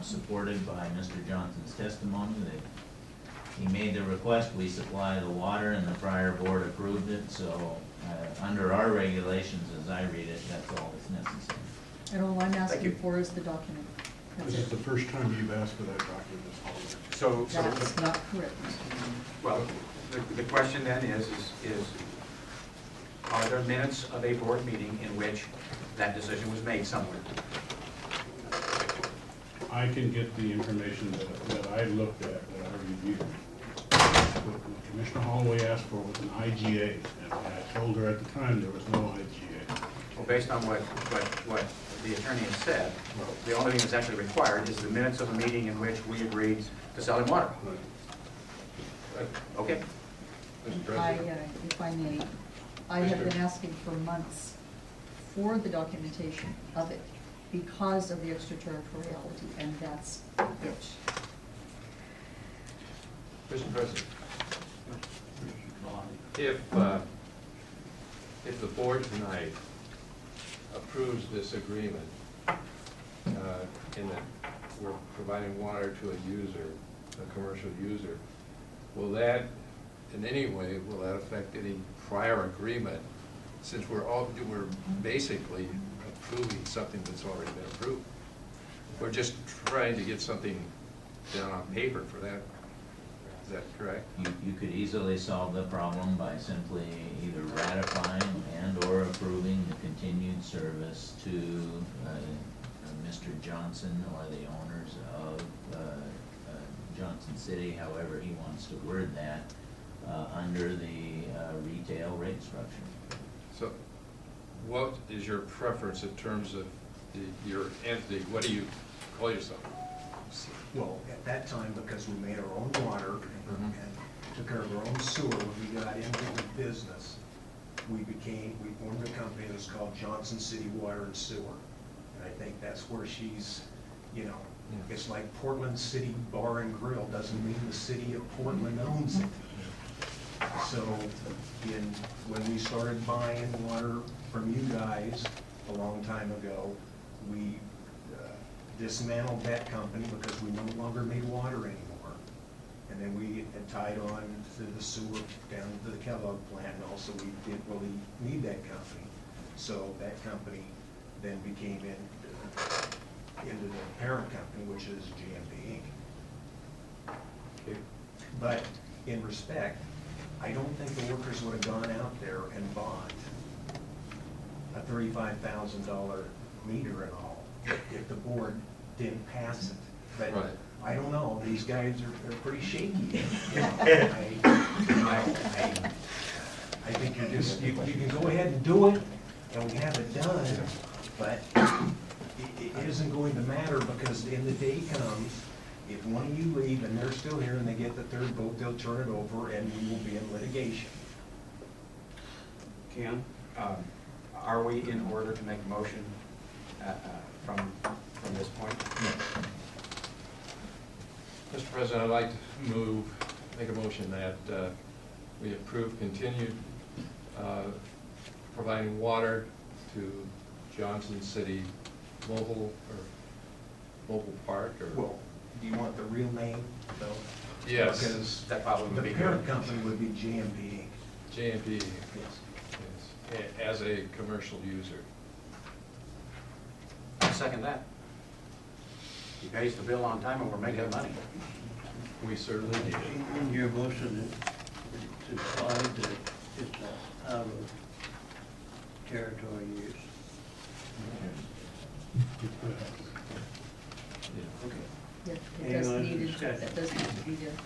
Speaker 11: supported by Mr. Johnson's testimony that he made the request, we supply the water, and the prior board approved it. So under our regulations, as I read it, that's all that's necessary.
Speaker 5: And all I'm asking for is the document.
Speaker 9: This is the first time you've asked for that document this holiday.
Speaker 1: So
Speaker 5: That's not correct.
Speaker 1: well, the question then is are there minutes of a board meeting in which that decision was made somewhere?
Speaker 9: I can get the information that I looked at, that I reviewed. What Commissioner Holloway asked for was an IGA, and I told her at the time there was no IGA.
Speaker 1: Well, based on what the attorney has said, the only thing that's actually required is the minutes of a meeting in which we agreed to sell him water. Okay.
Speaker 5: If I may, I have been asking for months for the documentation of it because of the extraterritoriality, and that's it.
Speaker 4: Mr. President, if the board tonight approves this agreement, in that we're providing water to a user, a commercial user, will that in any way, will that affect any prior agreement, since we're basically approving something that's already been approved? We're just trying to get something down on paper for that. Is that correct?
Speaker 11: You could easily solve the problem by simply either ratifying and/or approving the continued service to Mr. Johnson or the owners of Johnson City, however he wants to word that, under the retail rate structure.
Speaker 4: So what is your preference in terms of your entity? What do you call yourself?
Speaker 10: Well, at that time, because we made our own water and took care of our own sewer, when we got into the business, we formed a company that's called Johnson City Water and Sewer. And I think that's where she's, you know, it's like Portland City Bar and Grill doesn't mean the city of Portland owns it. So when we started buying water from you guys a long time ago, we dismantled that company because we no longer made water anymore. And then we had tied on to the sewer down to the Kellogg plant, and also we didn't really need that company. So that company then became into the parent company, which is GMP Inc.
Speaker 4: Okay.
Speaker 10: But in respect, I don't think the workers would have gone out there and bought a $35,000 meter and all if the board didn't pass it. But
Speaker 4: Right.
Speaker 10: I don't know, these guys are pretty shaky. I think you're just, you can go ahead and do it, and we have it done, but it isn't going to matter, because in the day comes, if one of you leave and they're still here and they get the third vote, they'll turn it over and we will be in litigation.
Speaker 3: Ken?
Speaker 1: Are we in order to make a motion from this point?
Speaker 4: Mr. President, I'd like to make a motion that we approve continued providing water to Johnson City Mobile Park or?
Speaker 10: Well, do you want the real name, though?
Speaker 4: Yes.
Speaker 10: Because
Speaker 1: That probably would
Speaker 10: the
Speaker 1: be good.
Speaker 10: parent company would be GMP.
Speaker 4: JMP
Speaker 10: Yes.
Speaker 4: as a commercial user.
Speaker 1: I'll second that. He pays the bill on time and we're making money.
Speaker 4: We certainly do.
Speaker 3: In your motion, it's implied that it's out of territory use.
Speaker 1: Okay.
Speaker 5: Yeah, it
Speaker 3: Any
Speaker 5: does
Speaker 3: other
Speaker 5: need,
Speaker 3: discussion?
Speaker 5: that does need to be done.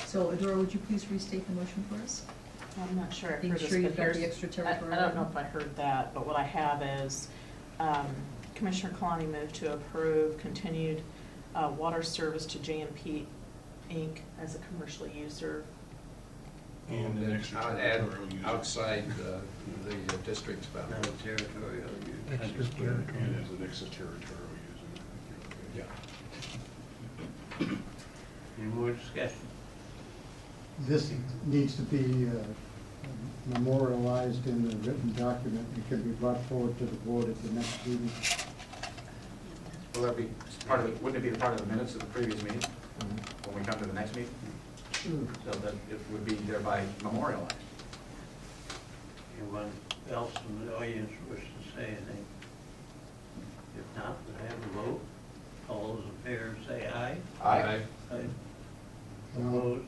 Speaker 5: So, Adora, would you please restate the motion for us?
Speaker 12: I'm not sure I
Speaker 5: Being
Speaker 12: heard this,
Speaker 5: sure you've
Speaker 12: but
Speaker 5: got
Speaker 12: here's,
Speaker 5: the extraterritorial.
Speaker 12: I don't know if I heard that, but what I have is, Commissioner Kalani moved to approve continued water service to JMP Inc. as a commercial user.
Speaker 9: And an
Speaker 4: Add
Speaker 9: extraterritorial user.
Speaker 4: outside the district's
Speaker 3: Not
Speaker 4: boundary.
Speaker 3: a territorial use.
Speaker 9: And as an extraterritorial user. Yeah.
Speaker 3: Any more discussion?
Speaker 7: This needs to be memorialized in a written document. It can be brought forward to the board at the next meeting.
Speaker 1: Will that be part of the, wouldn't it be part of the minutes of the previous meeting when we come to the next meeting?
Speaker 7: Sure.
Speaker 1: So that it would be thereby memorialized.
Speaker 3: Anyone else in the audience wish to say anything? If not, we'll have a vote. All those in favor say aye.
Speaker 4: Aye.
Speaker 3: Aye.
Speaker 7: No.
Speaker 3: Opposed?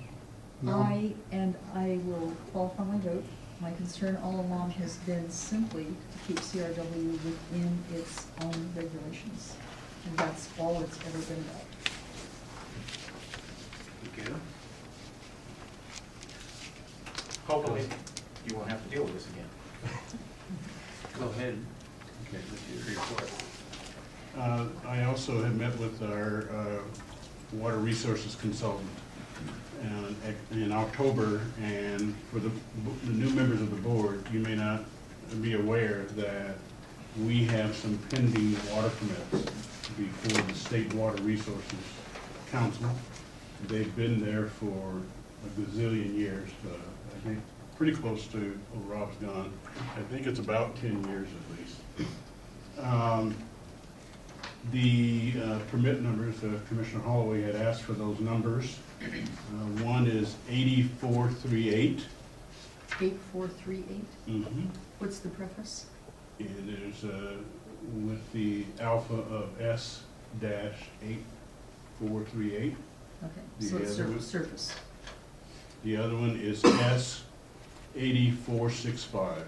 Speaker 5: I will qualify my vote. My concern all along has been simply to keep CRW within its own regulations. And that's all it's ever been about.
Speaker 3: Thank you.
Speaker 1: Hopefully, you won't have to deal with this again.
Speaker 3: Go ahead with your report.
Speaker 9: I also had met with our water resources consultant in October, and for the new members of the board, you may not be aware that we have some pending water permits before the State Water Resources Council. They've been there for a gazillion years, I think pretty close to, oh, Rob's gone, I think it's about 10 years at least. The permit numbers, Commissioner Holloway had asked for those numbers. One is 8438.
Speaker 5: 8438,
Speaker 9: Mm-hmm.
Speaker 5: what's the preface?
Speaker 9: And there's with the alpha of S-8438.
Speaker 5: Okay,
Speaker 9: The
Speaker 5: so it's
Speaker 9: other one-
Speaker 5: surface.
Speaker 9: The other one is S-8465.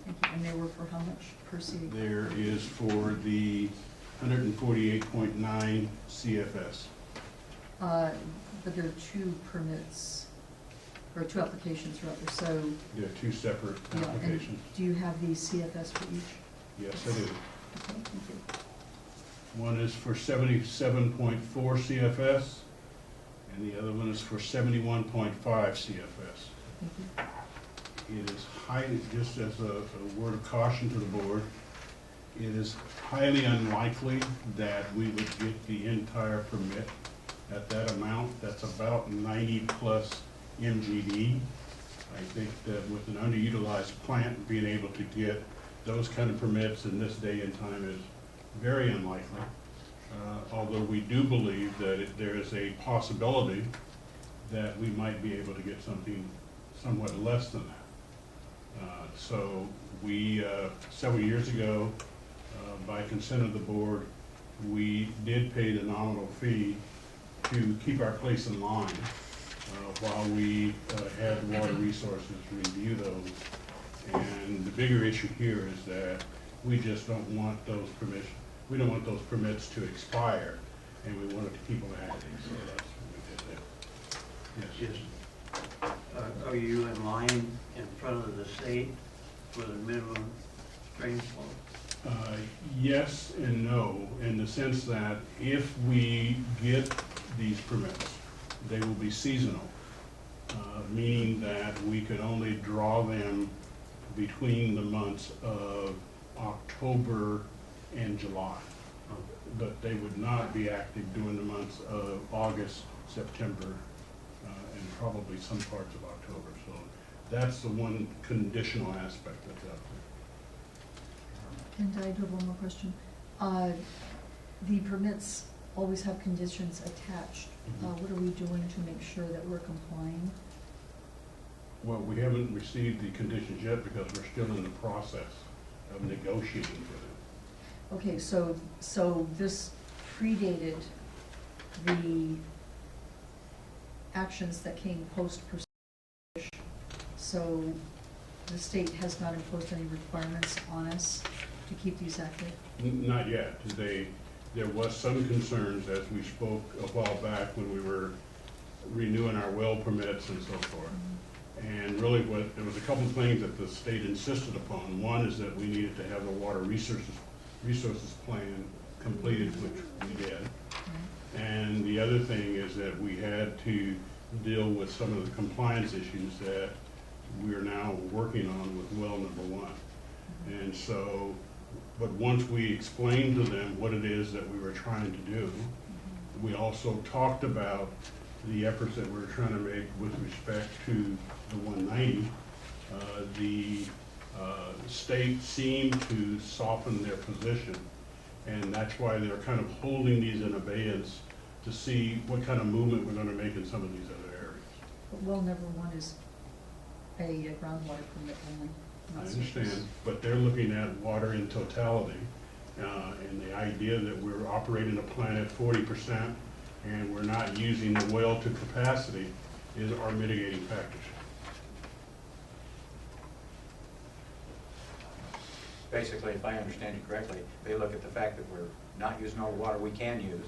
Speaker 5: Thank you. And they were for how much per CFS?
Speaker 9: There is for the 148.9 CFS.
Speaker 5: But there are two permits, or two applications rather, so.
Speaker 9: There are two separate
Speaker 5: Yeah, and
Speaker 9: applications.
Speaker 5: do you have the CFS for each?
Speaker 9: Yes, I do.
Speaker 5: Okay, thank you.
Speaker 9: One is for 77.4 CFS, and the other one is for 71.5 CFS.
Speaker 5: Thank you.
Speaker 9: It is highly, just as a word of caution to the board, it is highly unlikely that we would get the entire permit at that amount. That's about 90+ MGD. I think that with an underutilized plant, being able to get those kind of permits in this day and time is very unlikely. Although we do believe that there is a possibility that we might be able to get something somewhat less than that. So we, several years ago, by consent of the board, we did pay the nominal fee to keep our place in line while we had Water Resources review those. And the bigger issue here is that we just don't want those permits to expire, and we wanted to keep them active, so that's what we did there. Yes.
Speaker 3: Are you in line in front of the state for the minimum drain flow?
Speaker 9: Yes and no, in the sense that if we get these permits, they will be seasonal, meaning that we could only draw them between the months of October and July. But they would not be active during the months of August, September, and probably some parts of October. So that's the one conditional aspect that's out there.
Speaker 5: And I do have one more question. The permits always have conditions attached. What are we doing to make sure that we're complying?
Speaker 9: Well, we haven't received the conditions yet because we're still in the process of negotiating for them.
Speaker 5: Okay, so this predated the actions that came post-pursuit. So the state has not imposed any requirements on us to keep these active?
Speaker 9: Not yet. There was some concerns as we spoke a while back when we were renewing our well permits and so forth. And really there was a couple of things that the state insisted upon. One is that we needed to have the water resources plan completed, which we did. And the other thing is that we had to deal with some of the compliance issues that we're now working on with well number 1. And so, but once we explained to them what it is that we were trying to do, we also talked about the efforts that we're trying to make with respect to the 190. The state seemed to soften their position, and that's why they're kind of holding these in abeyance to see what kind of movement we're going to make in some of these other areas.
Speaker 5: But well number 1 is a groundwater permit only.
Speaker 9: I understand, but they're looking at water in totality, and the idea that we're operating a plant at 40% and we're not using the well to capacity is our mitigating factors.
Speaker 1: Basically, if I understand you correctly, they look at the fact that we're not using all the water we can use,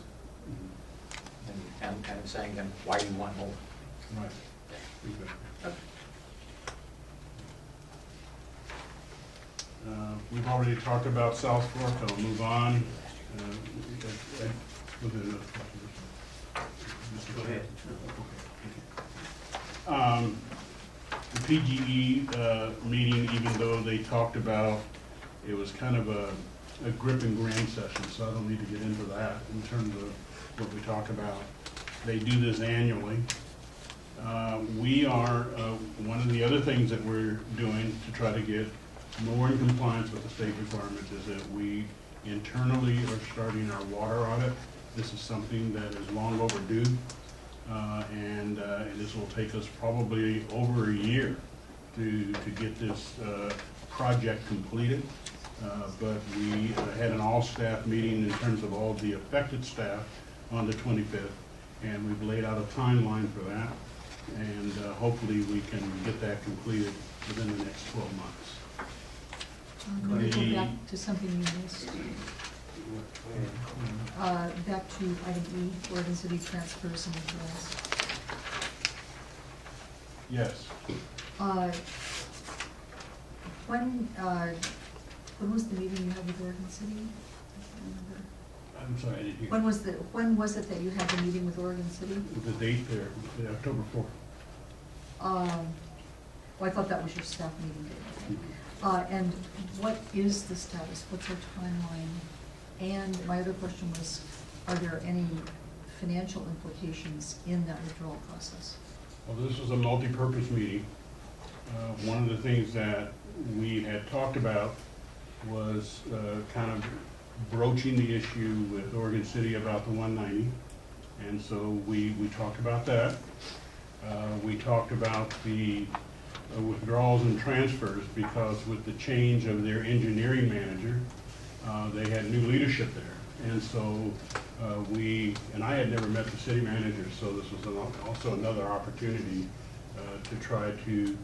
Speaker 1: and saying then, why do you want more?
Speaker 9: Right. We've already talked about South Fork, I'll move on.
Speaker 3: Go ahead.
Speaker 9: The PGE meeting, even though they talked about, it was kind of a grip and grain session, so I don't need to get into that in terms of what we talk about. They do this annually. We are, one of the other things that we're doing to try to get more in compliance with the state requirements is that we internally are starting our water audit. This is something that is long overdue, and this will take us probably over a year to get this project completed. But we had an all-staff meeting in terms of all the affected staff on the 25th, and we've laid out a timeline for that, and hopefully we can get that completed within the next 12 months.
Speaker 5: I'm going to go back to something you missed. Back to item E, Oregon City transfers and withdrawals.
Speaker 9: Yes.
Speaker 5: When was the meeting you had with Oregon City? I can't remember.
Speaker 9: I'm sorry, I didn't hear.
Speaker 5: When was it that you had the meeting with Oregon City?
Speaker 9: The date there, October 4th.
Speaker 5: Well, I thought that was your staff meeting date. And what is the status? What's our timeline? And my other question was, are there any financial implications in that withdrawal process?
Speaker 9: Well, this was a multi-purpose meeting. One of the things that we had talked about was kind of broaching the issue with Oregon City about the 190. And so we talked about that. We talked about the withdrawals and transfers because with the change of their engineering manager, they had new leadership there. And so and I had never met the city manager, so this was also another opportunity to try to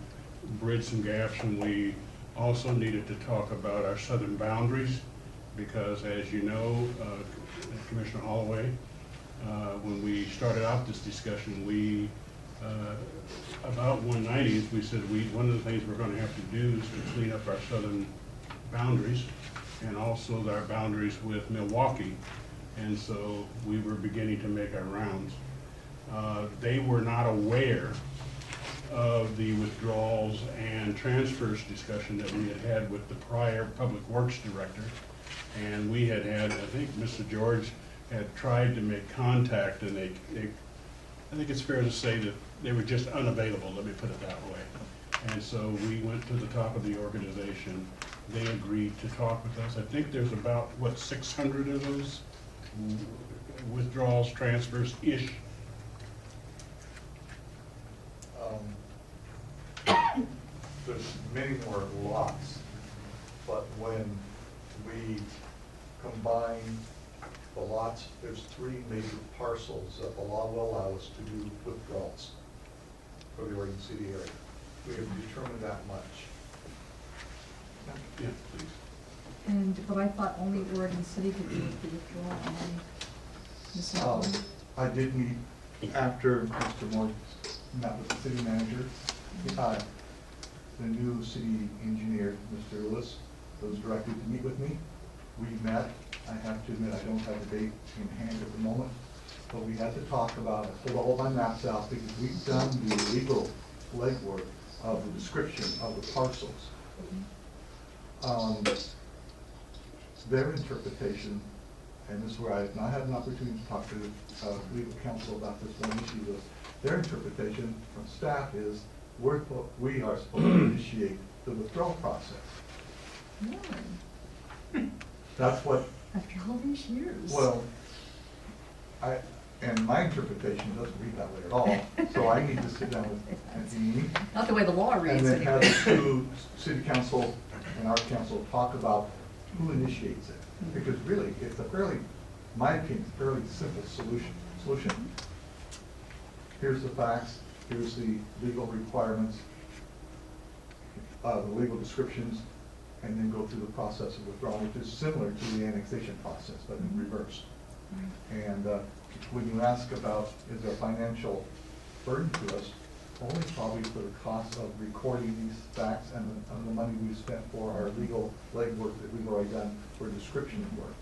Speaker 9: bridge some gaps. And we also needed to talk about our southern boundaries because, as you know, Commissioner Holloway, when we started out this discussion, about 190s, we said one of the things we're going to have to do is to clean up our southern boundaries and also our boundaries with Milwaukee. And so we were beginning to make our rounds. They were not aware of the withdrawals and transfers discussion that we had had with the prior Public Works Director. And we had, I think Mr. George had tried to make contact, and I think it's fair to say that they were just unavailable, let me put it that way. And so we went to the top of the organization. They agreed to talk with us. I think there's about, 600 of those withdrawals, transfers-ish.
Speaker 2: There's many more lots, but when we combine the lots, there's 3 major parcels that the law will allow us to do withdrawals for the Oregon City area. We have determined that much.
Speaker 9: Yeah, please.
Speaker 5: But I thought only Oregon City could do the withdrawal.
Speaker 2: I did meet after Mr. Moore met with the city manager. The new city engineer, Mr. Lewis, was directed to meet with me. We met. I have to admit, I don't have the date in hand at the moment, but we had to talk about it. Pulled all my maps out because we've done the legal legwork of the description of the parcels. Their interpretation, and this is where I had an opportunity to talk to legal counsel about this one issue, their interpretation from staff is we are supposed to initiate the withdrawal process.
Speaker 5: Really?
Speaker 2: That's what.
Speaker 5: After all these years.
Speaker 2: Well, and my interpretation doesn't read that way at all. So I need to sit down with Anthony.
Speaker 5: Not the way the law reads,
Speaker 2: and then
Speaker 5: anyway.
Speaker 2: have the two city council and our council talk about who initiates it. Because really, it's a fairly, my opinion, fairly simple solution. Here's the facts, here's the legal requirements, the legal descriptions, and then go through the process of withdrawal, which is similar to the annexation process, but in reverse. And when you ask about, is there a financial burden to us, only probably for the cost of recording these facts and the money we spent for our legal legwork that we've already done for description work.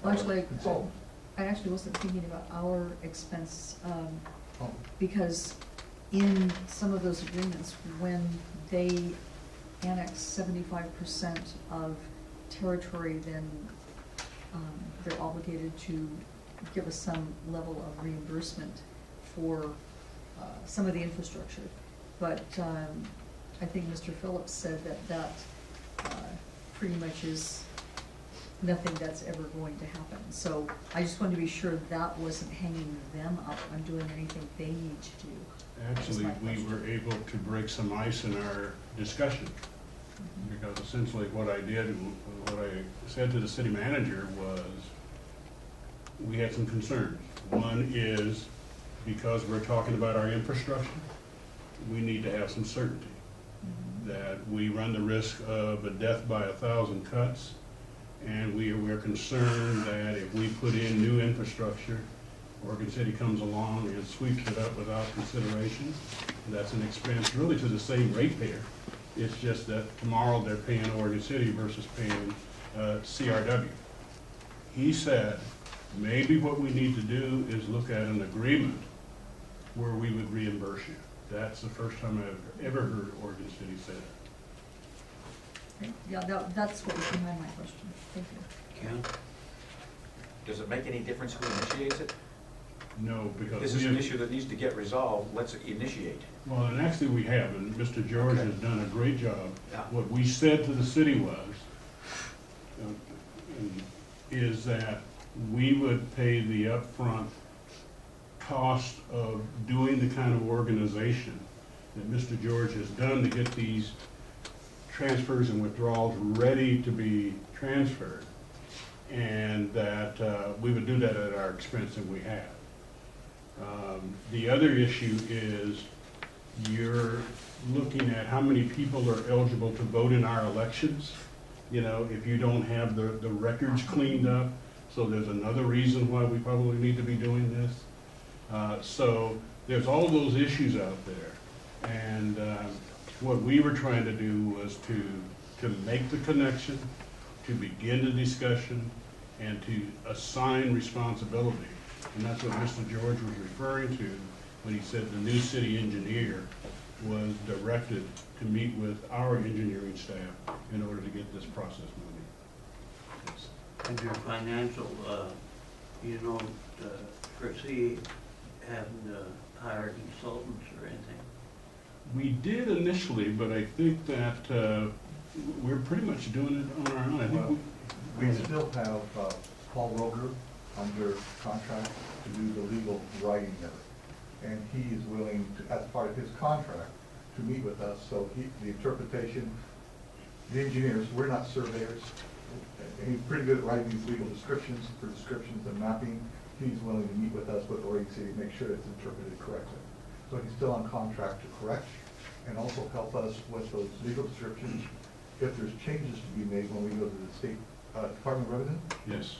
Speaker 5: Well, actually,
Speaker 2: consultant.
Speaker 5: I actually wasn't thinking about our expense, because in some of those agreements, when they annex 75% of territory, then they're obligated to give us some level of reimbursement for some of the infrastructure. But I think Mr. Phillips said that pretty much is nothing that's ever going to happen. So I just wanted to be sure that wasn't hanging them up on doing anything they need to do.
Speaker 9: Actually, we were able to break some ice in our discussion Because essentially what I did, what I said to the city manager was, we had some concerns. One is, because we're talking about our infrastructure, we need to have some certainty that we run the risk of a death by 1,000 cuts, and we're concerned that if we put in new infrastructure, Oregon City comes along and sweeps it up without consideration. That's an expense really to the same ratepayer. It's just that tomorrow they're paying Oregon City versus paying CRW. He said, maybe what we need to do is look at an agreement where we would reimburse you. That's the first time I've ever heard Oregon City say that.
Speaker 5: Okay. Yeah, that's what was behind my question. Thank you.
Speaker 3: Ken?
Speaker 1: Does it make any difference who initiates it?
Speaker 9: No, because
Speaker 1: This
Speaker 9: we
Speaker 1: is an
Speaker 9: have-
Speaker 1: issue that needs to get resolved, let's initiate.
Speaker 9: Well, and actually we have, and Mr. George
Speaker 1: Okay.
Speaker 9: has done a great job.
Speaker 1: Yeah.
Speaker 9: What we said to the city was, is that we would pay the upfront cost of doing the kind of organization that Mr. George has done to get these transfers and withdrawals ready to be transferred. And that we would do that at our expense, and we have. The other issue is you're looking at how many people are eligible to vote in our elections. You know, if you don't have the records cleaned up, so there's another reason why we probably need to be doing this. So there's all those issues out there. And what we were trying to do was to make the connection, to begin the discussion, and to assign responsibility. And that's what Mr. George was referring to when he said the new city engineer was directed to meet with our engineering staff in order to get this process moving. Yes.
Speaker 3: And your financial, you don't foresee having to hire consultants or anything?
Speaker 9: We did initially, but I think that we're pretty much doing it on our own. I think
Speaker 2: We still have Paul Roger under contract to do the legal writing of it. And he is willing to, as part of his contract, to meet with us. So the interpretation, the engineers, we're not surveyors. And he's pretty good at writing these legal descriptions for descriptions and mapping. He's willing to meet with us with Oregon City to make sure it's interpreted correctly. So he's still on contract to correct and also help us with those legal descriptions. If there's changes to be made when we go to the State Department of Revenue,
Speaker 9: yes.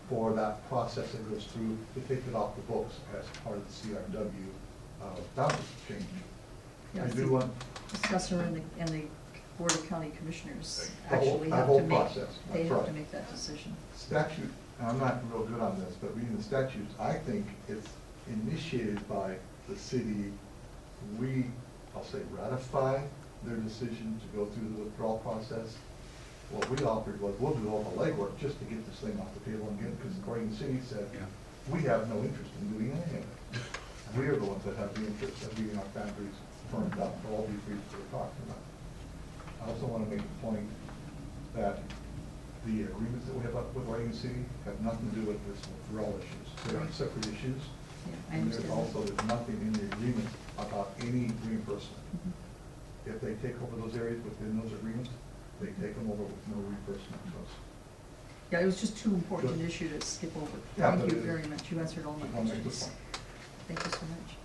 Speaker 2: for that process that goes through to take it off the books as part of the CRW boundary change.
Speaker 5: Yeah,
Speaker 2: I
Speaker 5: it's
Speaker 2: do
Speaker 5: the
Speaker 2: want,
Speaker 5: assessor and the Board of County Commissioners
Speaker 2: The whole-
Speaker 5: actually
Speaker 2: that
Speaker 5: have
Speaker 2: whole
Speaker 5: to make,
Speaker 2: process,
Speaker 5: they
Speaker 2: that's
Speaker 5: have to
Speaker 2: right.
Speaker 5: make that decision.
Speaker 2: statute, and I'm not real good on this, but reading the statutes, I think it's initiated by the city. We, I'll say, ratify their decision to go through the withdrawal process. What we offered was, we'll do all the legwork just to get this thing off the table and get, because Oregon City said,
Speaker 1: Yeah.
Speaker 2: we have no interest in doing any of it. We are the ones that have the interest of getting our boundaries firmed up for all these reasons we're talking about. I also want to make the point that the agreements that we have up with Oregon City have nothing to do with this withdrawal issues. They are separate issues.
Speaker 5: Yeah, I
Speaker 2: And there's
Speaker 5: understand.
Speaker 2: also nothing in the agreement about any reimbursement.
Speaker 5: Mhm.
Speaker 2: If they take over those areas within those agreements, they take them over with no reimbursement to us.
Speaker 5: Yeah, it was just too important an
Speaker 2: Good.
Speaker 5: issue to skip over.
Speaker 2: Yeah,
Speaker 5: Thank
Speaker 2: but
Speaker 5: you
Speaker 2: it-
Speaker 5: very much. You answered all my
Speaker 2: I'll make
Speaker 5: questions.
Speaker 2: this point.
Speaker 5: Thank you so much.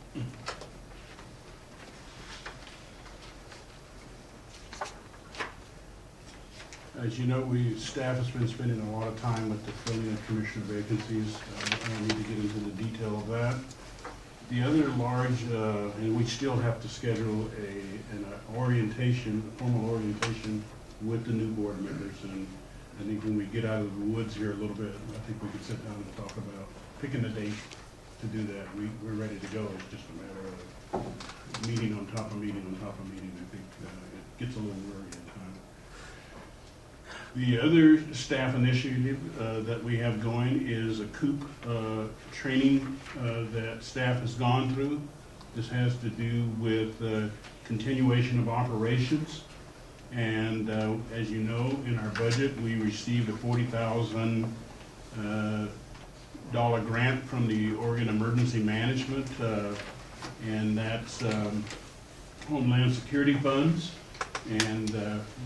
Speaker 9: As you know, staff has been spending a lot of time with the filling of commissioner vacancies. I don't need to get into the detail of that. The other large, and we still have to schedule an orientation, a formal orientation with the new board members. And I think when we get out of the woods here a little bit, I think we could sit down and talk about picking a date to do that. We're ready to go. It's just a matter of meeting on top of meeting on top of meeting. I think it gets a little worrying at times. The other staff initiative that we have going is a COOP training that staff has gone through. This has to do with continuation of operations. And as you know, in our budget, we received a $40,000 grant from the Oregon Emergency Management, and that's Homeland Security funds. and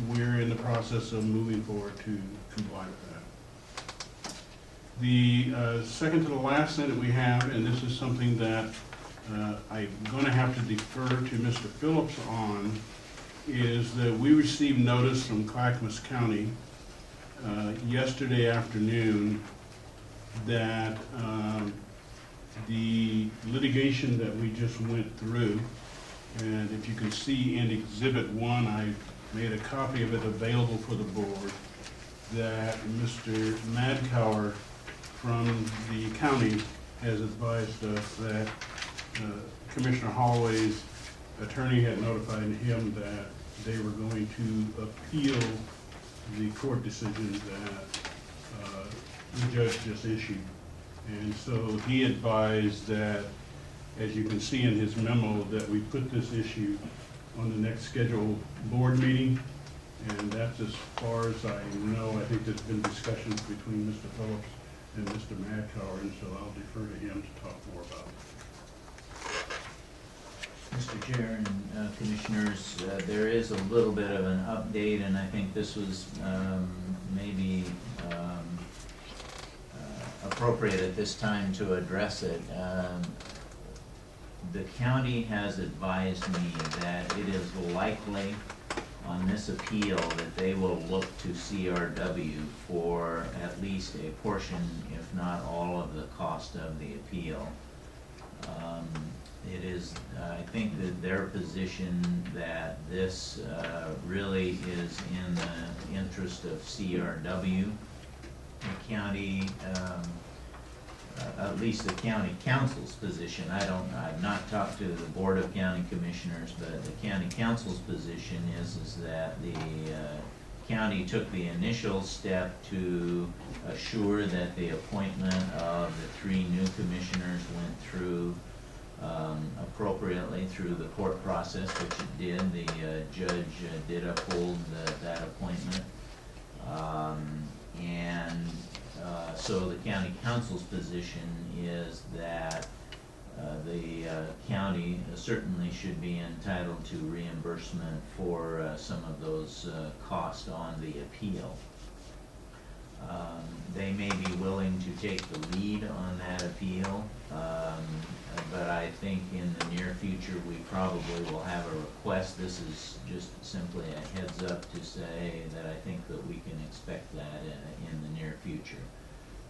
Speaker 9: we're in the process of moving forward to comply with that. The second to the last thing that we have, and this is something that I'm going to have to defer to Mr. Phillips on, is that we received notice from Clackamas County yesterday afternoon that the litigation that we just went through, and if you can see in Exhibit 1, I made a copy of it available for the board, that Mr. Madcower from the county has advised us that Commissioner Holloway's attorney had notified him that they were going to appeal the court decision that the judge just issued. And so he advised that, as you can see in his memo, that we put this issue on the next scheduled board meeting. And that's as far as I know. I think there's been discussions between Mr. Phillips and Mr. Madcower, and so I'll defer to him to talk more about it.
Speaker 11: Mr. Chair and Commissioners, there is a little bit of an update, and I think this was maybe appropriate at this time to address it. The county has advised me that it is likely on this appeal that they will look to CRW for at least a portion, if not all, of the cost of the appeal. It is, I think that their position that this really is in the interest of CRW. The county, at least the county council's position, I've not talked to the Board of County Commissioners, but the county council's position is that the county took the initial step to assure that the appointment of the 3 new commissioners went through appropriately through the court process, which it did. The judge did uphold that appointment. So the county council's position is that the county certainly should be entitled to reimbursement for some of those costs on the appeal. They may be willing to take the lead on that appeal, but I think in the near future we probably will have a request. This is just simply a heads up to say that I think that we can expect that in the near future.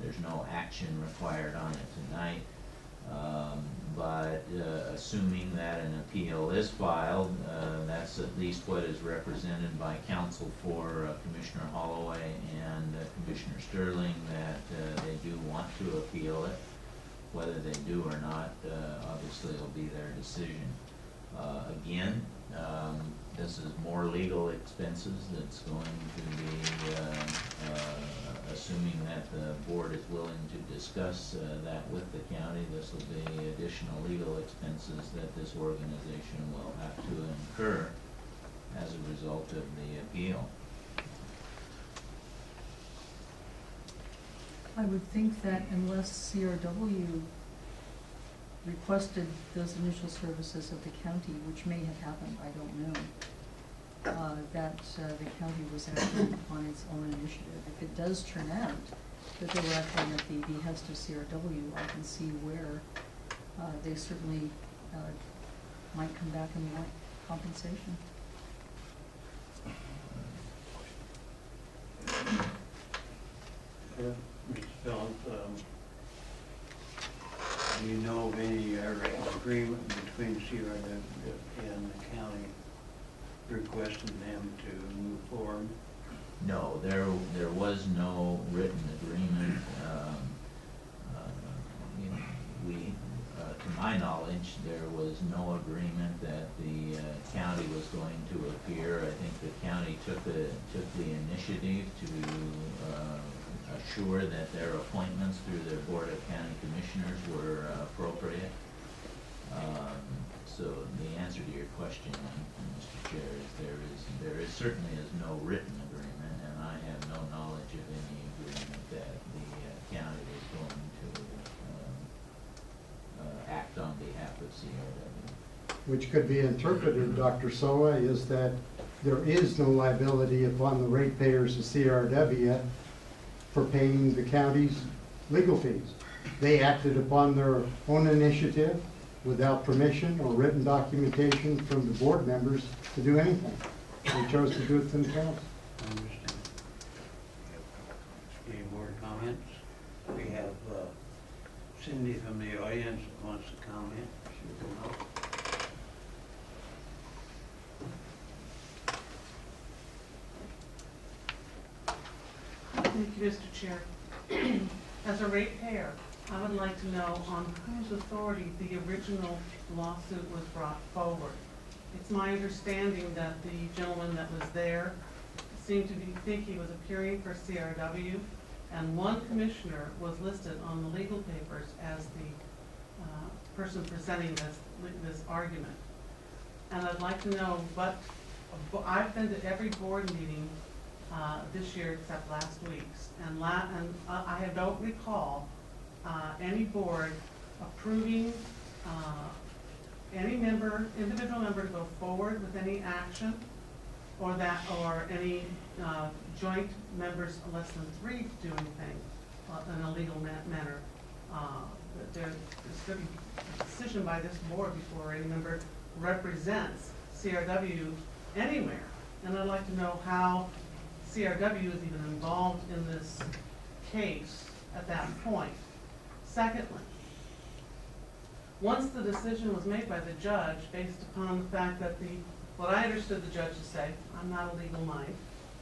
Speaker 11: There's no action required on it tonight, but assuming that an appeal is filed, that's at least what is represented by counsel for Commissioner Holloway and Commissioner Sterling, that they do want to appeal it. Whether they do or not, obviously it'll be their decision. Again, this is more legal expenses that's going to be, assuming that the board is willing to discuss that with the county, this will be additional legal expenses that this organization will have to incur as a result of the appeal.
Speaker 5: I would think that unless CRW requested those initial services of the county, which may have happened, I don't know, that the county was acting on its own initiative. If it does turn out that they were acting at the behest of CRW, I can see where they certainly might come back and want compensation.
Speaker 3: Mr. Phillips, do you know of any agreement between CRW and the county requesting them to move forward?
Speaker 11: No, there was no written agreement. To my knowledge, there was no agreement that the county was going to appear. I think the county took the initiative to assure that their appointments through their Board of County Commissioners were appropriate. So the answer to your question, Mr. Chair, is there certainly is no written agreement, and I have no knowledge of any agreement that the county is going to act on behalf of CRW.
Speaker 7: Which could be interpreted, Dr. Soa, is that there is no liability upon the ratepayers of CRW for paying the county's legal fees. They acted upon their own initiative without permission or written documentation from the board members to do anything. They chose to do it themselves.
Speaker 3: I understand. Any more comments? We have Cindy from the audience that wants to comment. She'll come up.
Speaker 13: Thank you, Mr. Chair. As a ratepayer, I would like to know on whose authority the original lawsuit was brought forward. It's my understanding that the gentleman that was there seemed to think he was appearing for CRW, and one commissioner was listed on the legal papers as the person presenting this argument. And I'd like to know I've been to every board meeting this year except last week's, and I don't recall any board approving any individual member to go forward with any action, or any joint members less than 3 do anything in a legal manner. There's going to be a decision by this board before any member represents CRW anywhere, and I'd like to know how CRW is even involved in this case at that point. Secondly, once the decision was made by the judge based upon the fact that what I understood the judge to say, I'm not a legal mind,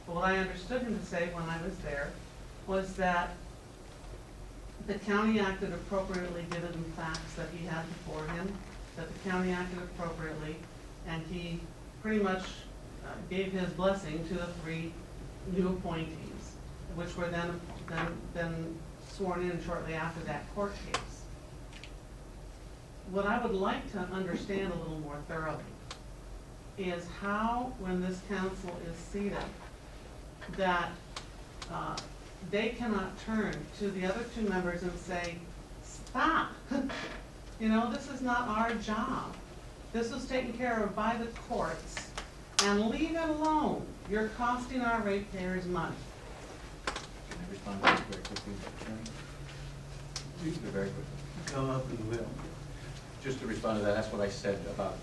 Speaker 13: but what I understood him to say when I was there was that the county acted appropriately given the facts that he had before him, that the county acted appropriately, and he pretty much gave his blessing to the 3 new appointees, which were then sworn in shortly after that court case. What I would like to understand a little more thoroughly is how, when this council is seated, that they cannot turn to the other 2 members and say, stop, this is not our job. This was taken care of by the courts, and leave it alone. You're costing our ratepayers money.
Speaker 1: Can I respond to that very quickly, Chairman? Very quickly.
Speaker 3: Come up and will.
Speaker 1: Just to respond to that, that's what I said about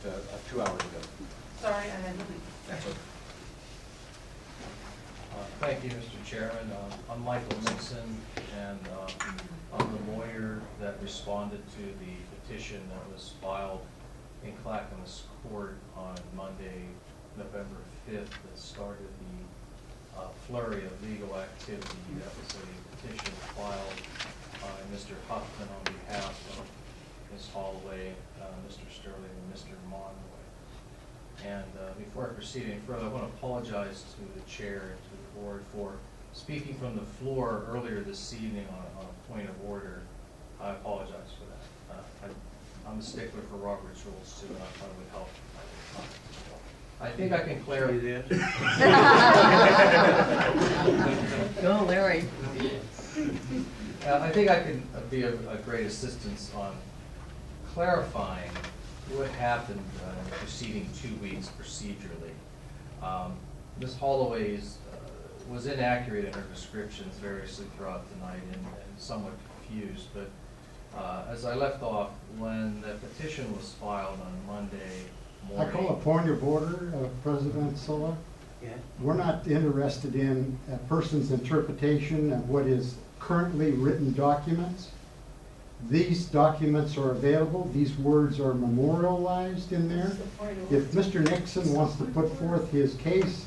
Speaker 1: 2 hours ago.
Speaker 13: Sorry, I had nothing.
Speaker 1: That's okay.
Speaker 8: Thank you, Mr. Chairman. I'm Michael Nixon, and I'm the lawyer that responded to the petition that was filed in Clackamas Court on Monday, November 5th, that started the flurry of legal activity. That was a petition filed by Mr. Huffman on behalf of Ms. Holloway, Mr. Sterling, and Mr. Monroy. And before I proceed any further, I want to apologize to the chair and to the board for speaking from the floor earlier this evening on a point of order. I apologize for that. I'm a stickler for Robert's rules too, and I thought it would help. I think I can clarify this.
Speaker 5: Go, Larry.
Speaker 8: I think I can be of a great assistance on clarifying what happened in the preceding 2 weeks procedurally. Ms. Holloway was inaccurate in her descriptions variously throughout the night and somewhat confused, but as I left off, when the petition was filed on Monday morning.
Speaker 7: I call a point of order, President Sola.
Speaker 3: Yeah.
Speaker 7: We're not interested in a person's interpretation of what is currently written documents. These documents are available. These words are memorialized in there. If Mr. Nixon wants to put forth his case,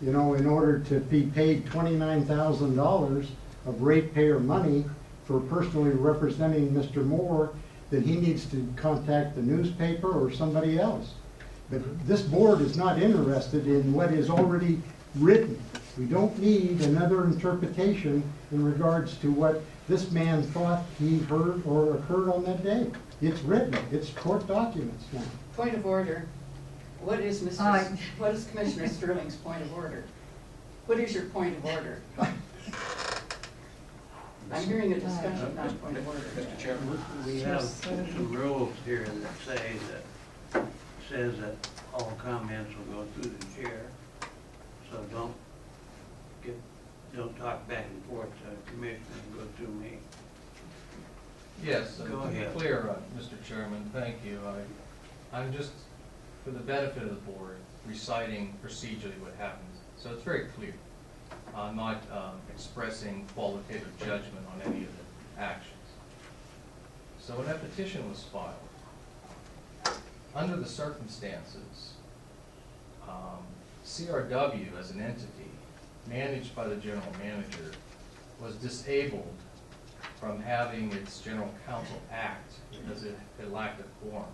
Speaker 7: in order to be paid $29,000 of ratepayer money for personally representing Mr. Moore, then he needs to contact the newspaper or somebody else. But this board is not interested in what is already written. We don't need another interpretation in regards to what this man thought he heard or occurred on that day. It's written. It's court documents now.
Speaker 14: Point of order. What is Commissioner Sterling's point of order? What is your point of order? I'm hearing a discussion, not point of order.
Speaker 1: Mr. Chairman?
Speaker 3: We have some rules here that says that all comments will go through the chair. So don't talk back and forth, Commissioner, go through me.
Speaker 8: Yes, and
Speaker 3: Go
Speaker 8: to be
Speaker 3: ahead.
Speaker 8: clear, Mr. Chairman, thank you. I'm just, for the benefit of the board, reciting procedurally what happened. So it's very clear. I'm not expressing qualitative judgment on any of the actions. So when that petition was filed, under the circumstances, CRW as an entity managed by the general manager was disabled from having its general counsel act because it lacked a quorum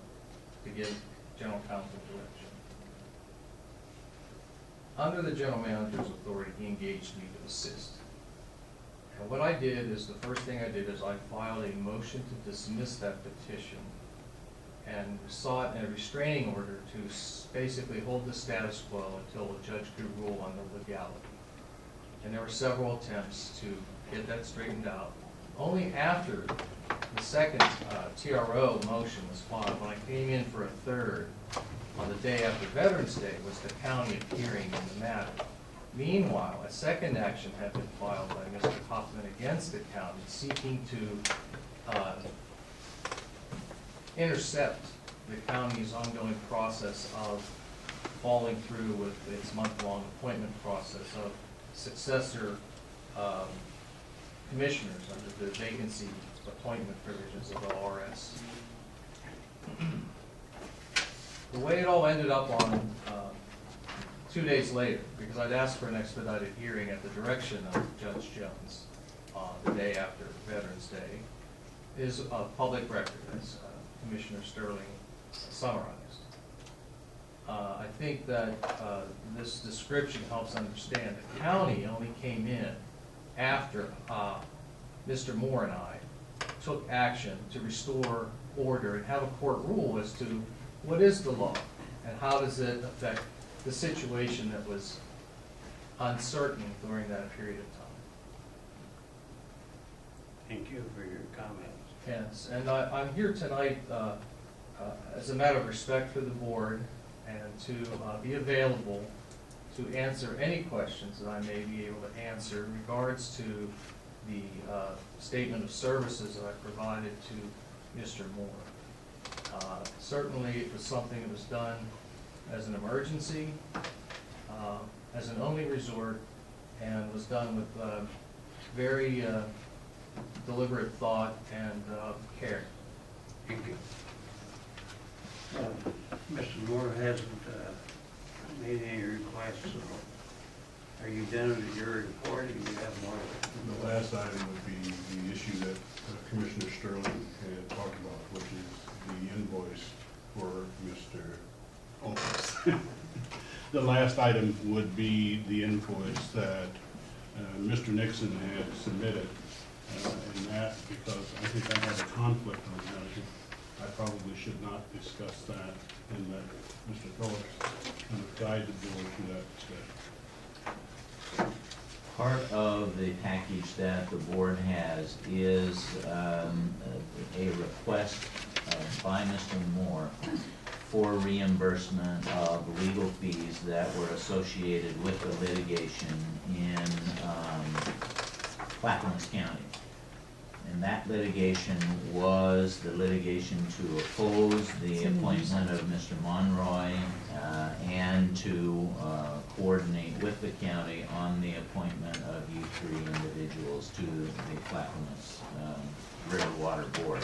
Speaker 8: to give general counsel direction. Under the general manager's authority, he engaged me to assist. And what I did is, the first thing I did is I filed a motion to dismiss that petition and sought a restraining order to basically hold the status quo until a judge could rule on the legality. And there were several attempts to get that straightened out. Only after the second TRO motion was filed, when I came in for a third on the day after Veterans Day, was the county appearing in the matter. Meanwhile, a second action had been filed by Mr. Hoffman against the county, seeking to intercept the county's ongoing process of following through with its month-long appointment process of successor commissioners under the vacancy appointment provisions of the RS. The way it all ended up on 2 days later, because I'd asked for an expedited hearing at the direction of Judge Jones the day after Veterans Day, is a public record, as Commissioner Sterling summarized. I think that this description helps understand the county only came in after Mr. Moore and I took action to restore order and have a court rule as to what is the law and how does it affect the situation that was uncertain during that period of time.
Speaker 3: Thank you for your comments.
Speaker 8: Yes, and I'm here tonight as a matter of respect for the board and to be available to answer any questions that I may be able to answer in regards to the statement of services that I provided to Mr. Moore. Certainly it was something that was done as an emergency, as an only resort, and was done with very deliberate thought and care.
Speaker 3: Thank you. Mr. Moore hasn't made any requests, so are you done with your report, or do you have more?
Speaker 9: The last item would be the issue that Commissioner Sterling had talked about, which is the invoice for Mr. Owens. The last item would be the invoice that Mr. Nixon had submitted. And that, because I think I have a conflict on that, I probably should not discuss that, and that Mr. Phillips kind of guide the board to that discussion.
Speaker 11: Part of the package that the board has is a request by Mr. Moore for reimbursement of legal fees that were associated with the litigation in Clackamas County. And that litigation was the litigation to oppose the appointment of Mr. Monroy and to coordinate with the county on the appointment of you three individuals to the Clackamas River Water Board.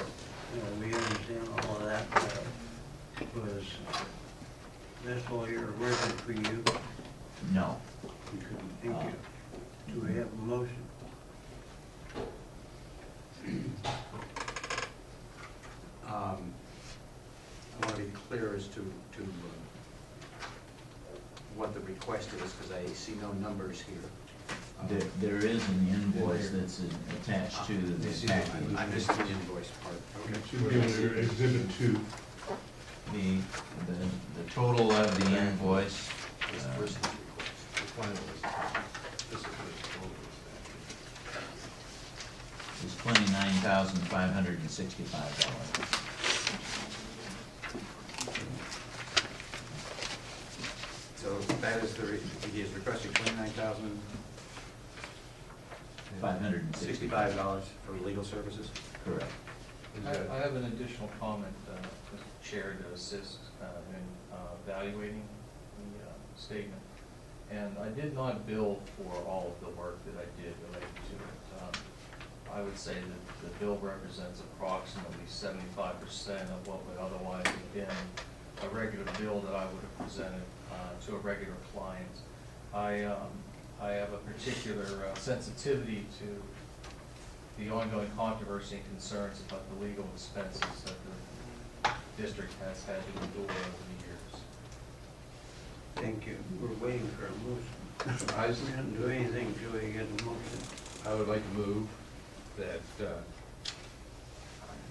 Speaker 3: We understand all of that. Was this lawyer working for you?
Speaker 11: No.
Speaker 3: Thank you. Do we have a motion?
Speaker 1: I want to be clear as to what the request is, because I see no numbers here.
Speaker 11: There is an invoice that's attached to the package.
Speaker 1: I missed the invoice part.
Speaker 9: Okay, should be under Exhibit 2.
Speaker 11: The total of the invoice,
Speaker 1: This person's request.
Speaker 4: The final is, this is what the total is.
Speaker 11: is $29,565.
Speaker 1: So that says he is requesting $29,065
Speaker 11: $565.
Speaker 1: for legal services.
Speaker 11: Correct.
Speaker 8: I have an additional comment, Mr. Chair, to assist in evaluating the statement. And I did not bill for all of the work that I did related to it. I would say that the bill represents approximately 75% of what would otherwise have been a regular bill that I would have presented to a regular client. I have a particular sensitivity to the ongoing controversy and concerns about the legal expenses that the district has had to endure over the years.
Speaker 3: Thank you. We're waiting for a motion.
Speaker 4: I
Speaker 3: We didn't do anything till we get a motion.
Speaker 4: I would like to move that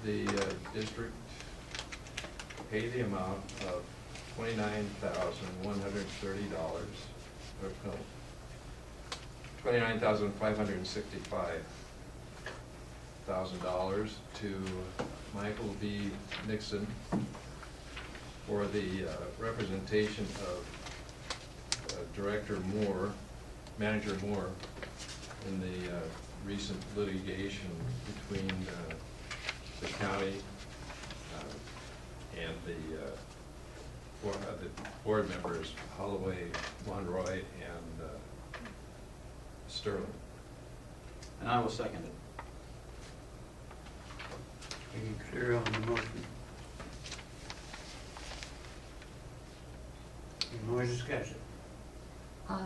Speaker 4: the district pay the amount of $29,130, or no, $29,565 to Michael B. Nixon for the representation of Manager Moore in the recent litigation between the county and the board members, Holloway, Monroy, and Sterling.
Speaker 1: And I will second it.
Speaker 3: Are you clear on the motion? Any more discussion?
Speaker 5: Yeah,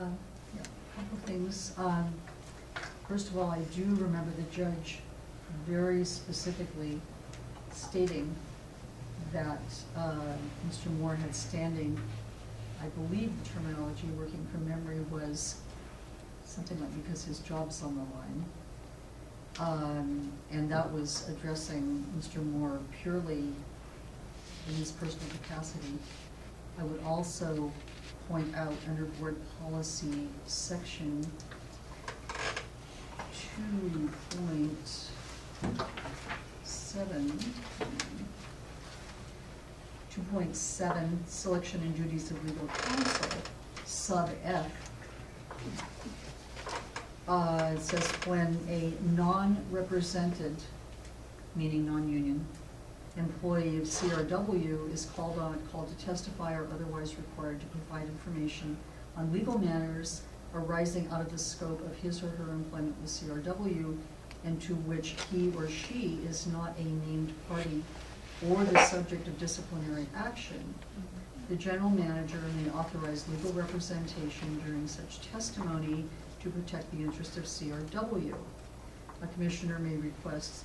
Speaker 5: a couple things. First of all, I do remember the judge very specifically stating that Mr. Moore had standing. I believe the terminology, working from memory, was something like because his job's on the line. And that was addressing Mr. Moore purely in his personal capacity. I would also point out under board policy section 2.7, selection and duties of legal counsel, sub F. It says when a non-represented, meaning non-union, employee of CRW is called to testify or otherwise required to provide information on legal matters arising out of the scope of his or her employment with CRW and to which he or she is not a named party or the subject of disciplinary action, the general manager may authorize legal representation during such testimony to protect the interest of CRW. A commissioner may request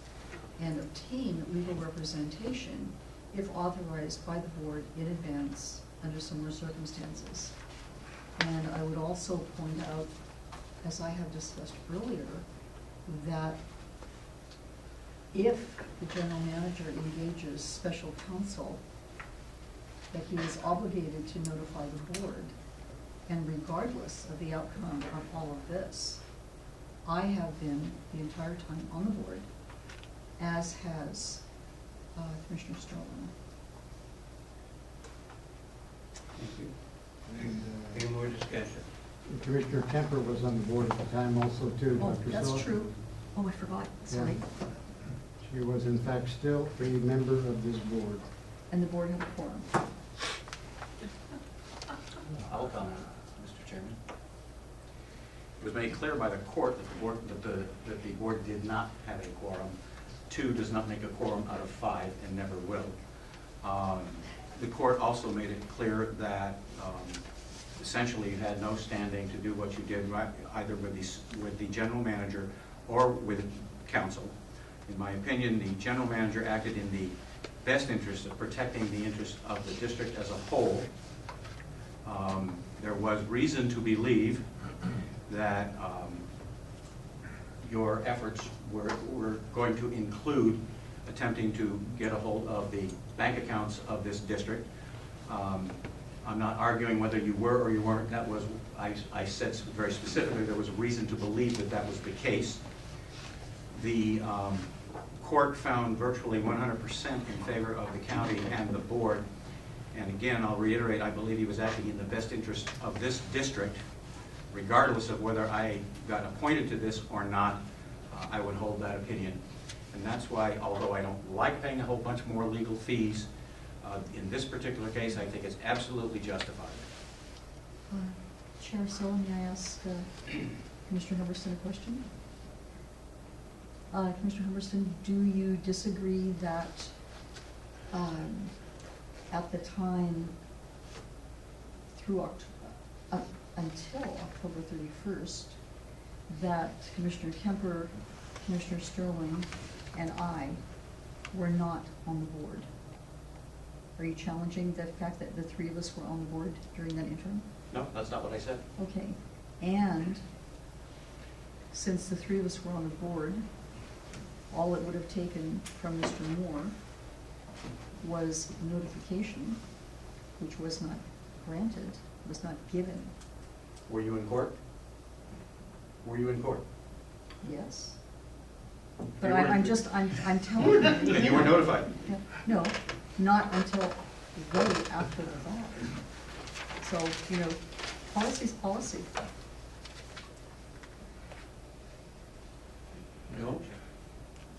Speaker 5: and obtain legal representation if authorized by the board in advance under similar circumstances. And I would also point out, as I have discussed earlier, that if the general manager engages special counsel, that he is obligated to notify the board. And regardless of the outcome of all of this, I have been the entire time on the board, as has Commissioner Sterling.
Speaker 3: Thank you. Any more discussion?
Speaker 7: Commissioner Kemper was on the board at the time also too,
Speaker 5: Oh,
Speaker 7: Dr.
Speaker 5: that's
Speaker 7: Sullivan.
Speaker 5: true. Oh, I forgot, sorry.
Speaker 7: Yeah. She was in fact still a member of this board.
Speaker 5: And the board had a quorum.
Speaker 1: I'll comment, Mr. Chairman. It was made clear by the court that the board did not have a quorum. 2 does not make a quorum out of 5 and never will. The court also made it clear that essentially you had no standing to do what you did either with the general manager or with counsel. In my opinion, the general manager acted in the best interest of protecting the interest of the district as a whole. There was reason to believe that your efforts were going to include attempting to get a hold of the bank accounts of this district. I'm not arguing whether you were or you weren't. That was, I said very specifically, there was a reason to believe that that was the case. The court found virtually 100% in favor of the county and the board And again, I'll reiterate, I believe he was acting in the best interest of this district, regardless of whether I got appointed to this or not. I would hold that opinion. And that's why, although I don't like paying a whole bunch more legal fees, in this particular case, I think it's absolutely justified.
Speaker 5: Chair Sella, may I ask Commissioner Humberston a question? Commissioner Humberston, do you disagree that at the time through until October 31st, that Commissioner Kemper, Commissioner Sterling, and I were not on the board? Are you challenging the fact that the three of us were on the board during that interim?
Speaker 1: No, that's not what I said.
Speaker 5: Okay, and since the three of us were on the board, all it would have taken from Mr. Moore was notification, which was not granted, was not given.
Speaker 1: Were you in court? Were you in court?
Speaker 5: Yes. But
Speaker 1: You were in-
Speaker 5: I'm telling you.
Speaker 1: And you were notified?
Speaker 5: No, not until way after the fact. So, you know, policy's policy.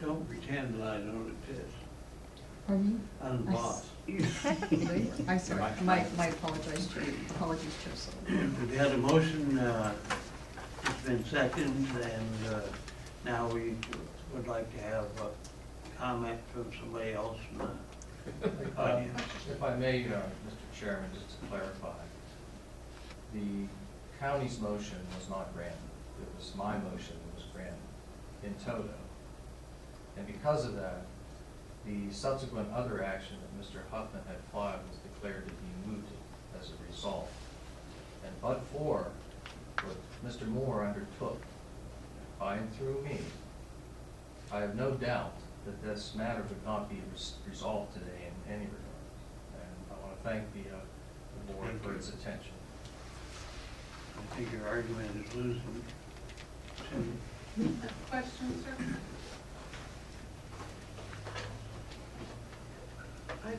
Speaker 3: Don't pretend that I know what it is.
Speaker 5: Pardon me?
Speaker 3: I'm the boss.
Speaker 5: I'm sorry, my apologies to you, apologies, Chair Sullivan.
Speaker 3: We had a motion, it's been seconded, and now we would like to have a comment from somebody else in the audience.
Speaker 8: If I may, Mr. Chairman, just to clarify, the county's motion was not granted. It was my motion that was granted in toto. And because of that, the subsequent other action that Mr. Huffman had filed was declared to be mooted as a result. And but for what Mr. Moore undertook, by and through me, I have no doubt that this matter would not be resolved today in any regard. And I want to thank the board for its attention.
Speaker 3: I think your argument is losing.
Speaker 13: Question, sir?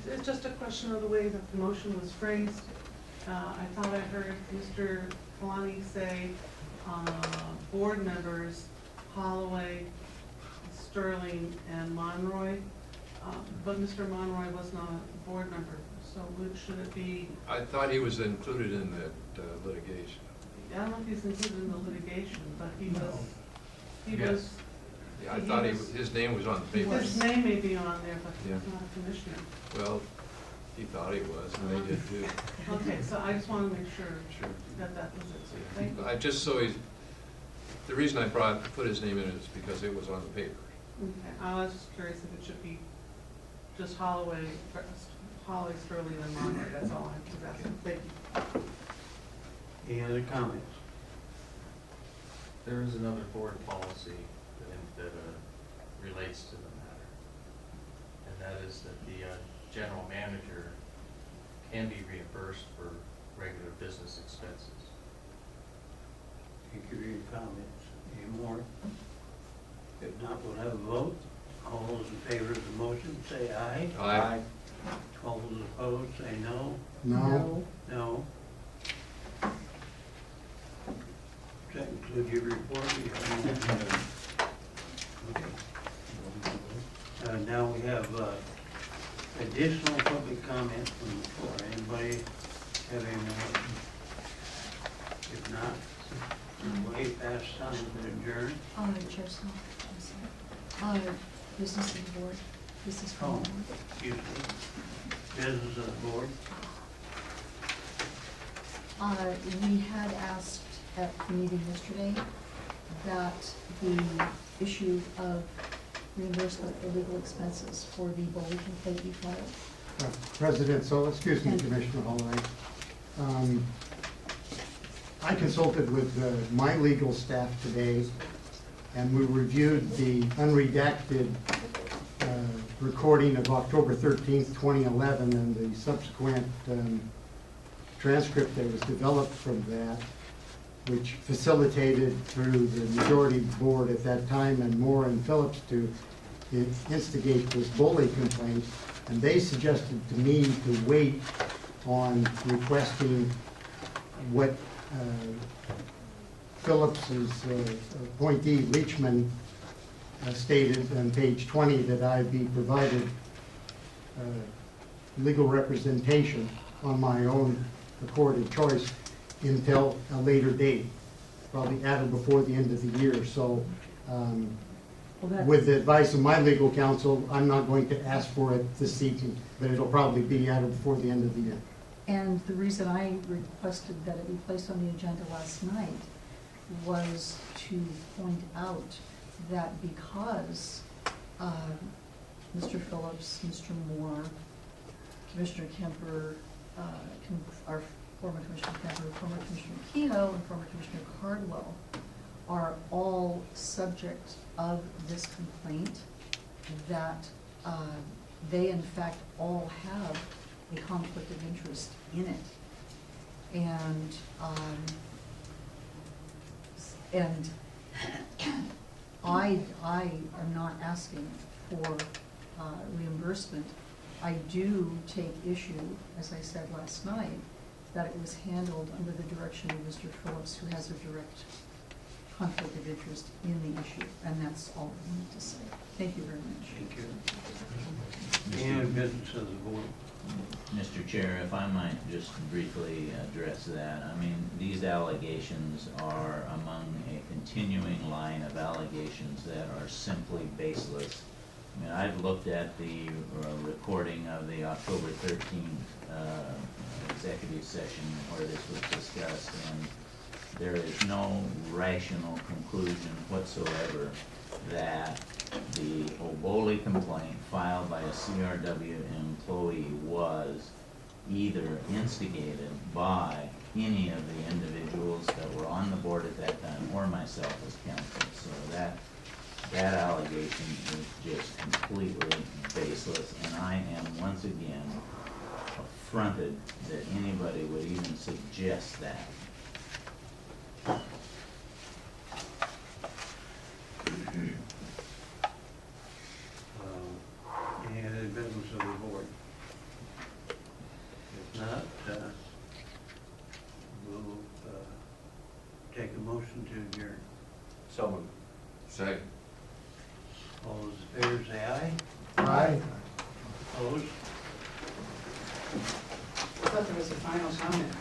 Speaker 13: It's just a question of the way that the motion was phrased. I thought I heard Mr. Kalani say board members, Holloway, Sterling, and Monroy, but Mr. Monroy was not a board member, so should it be?
Speaker 4: I thought he was included in that litigation.
Speaker 13: I don't know if he's included in the litigation, but he was, he
Speaker 4: Yes.
Speaker 13: was.
Speaker 4: Yeah, I thought his name was on the paper.
Speaker 13: His name may be on there, but
Speaker 4: Yeah.
Speaker 13: he's not a commissioner.
Speaker 4: Well, he thought he was, and they did too.
Speaker 13: Okay, so I just want to make sure
Speaker 4: Sure.
Speaker 13: that that was it. So thank you.
Speaker 4: I just so he's, the reason I put his name in it is because it was on the paper.
Speaker 13: Okay, I was just curious if it should be just Holloway, Sterling, and Monroy. That's all I was asking. Thank you.
Speaker 3: Any other comments?
Speaker 8: There is another board policy that relates to the matter, and that is that the general manager can be reimbursed for regular business expenses.
Speaker 3: Thank you for your comments. Any more? If not, we'll have a vote. All those in favor of the motion, say aye.
Speaker 4: Aye.
Speaker 3: All those opposed, say no.
Speaker 7: No.
Speaker 3: No. Does that include your report? Okay. Now we have additional public comment from the floor. Anybody have any more? If not, way past time to adjourn.
Speaker 5: Chair Sullivan, I'm sorry. Business of the board, this is from the board.
Speaker 3: Excuse me. Business of the board.
Speaker 5: We had asked at the meeting yesterday that the issue of reimbursement for legal expenses for the bully complaint we filed.
Speaker 7: President, so, excuse me, Commissioner Holloway. I consulted with my legal staff today, and we reviewed the unredacted recording of October 13th, 2011, and the subsequent transcript that was developed from that, which facilitated through the majority board at that time and Moore and Phillips to instigate this bully complaint. And they suggested to me to wait on requesting what Phillips's appointee Leachman stated on page 20, that I be provided legal representation on my own accord and choice until a later date, probably added before the end of the year. So with the advice of my legal counsel, I'm not going to ask for it this evening, but it'll probably be added before the end of the year.
Speaker 5: And the reason I requested that it be placed on the agenda last night was to point out that because Mr. Phillips, Mr. Moore, Commissioner Kemper, our former Commissioner Kemper, former Commissioner Kehoe, and former Commissioner Cardwell are all subject of this complaint, that they in fact all have a conflict of interest in it. And I am not asking for reimbursement. I do take issue, as I said last night, that it was handled under the direction of Mr. Phillips, who has a direct conflict of interest in the issue, and that's all I need to say. Thank you very much.
Speaker 3: Thank you. And business of the board.
Speaker 11: Mr. Chair, if I might just briefly address that. I mean, these allegations are among a continuing line of allegations that are simply baseless. I mean, I've looked at the recording of the October 13th executive session where this was discussed, and there is no rational conclusion whatsoever that the Oboli complaint filed by a CRW employee was either instigated by any of the individuals that were on the board at that time or myself as counsel. So that allegation is just completely baseless, and I am once again affronted that anybody would even suggest that.
Speaker 3: Any other business of the board? If not, we'll take a motion to adjourn.
Speaker 1: So moved.
Speaker 4: Second.
Speaker 3: All those in favor say aye.
Speaker 7: Aye.
Speaker 3: Opposed?
Speaker 14: I thought there was a final comment.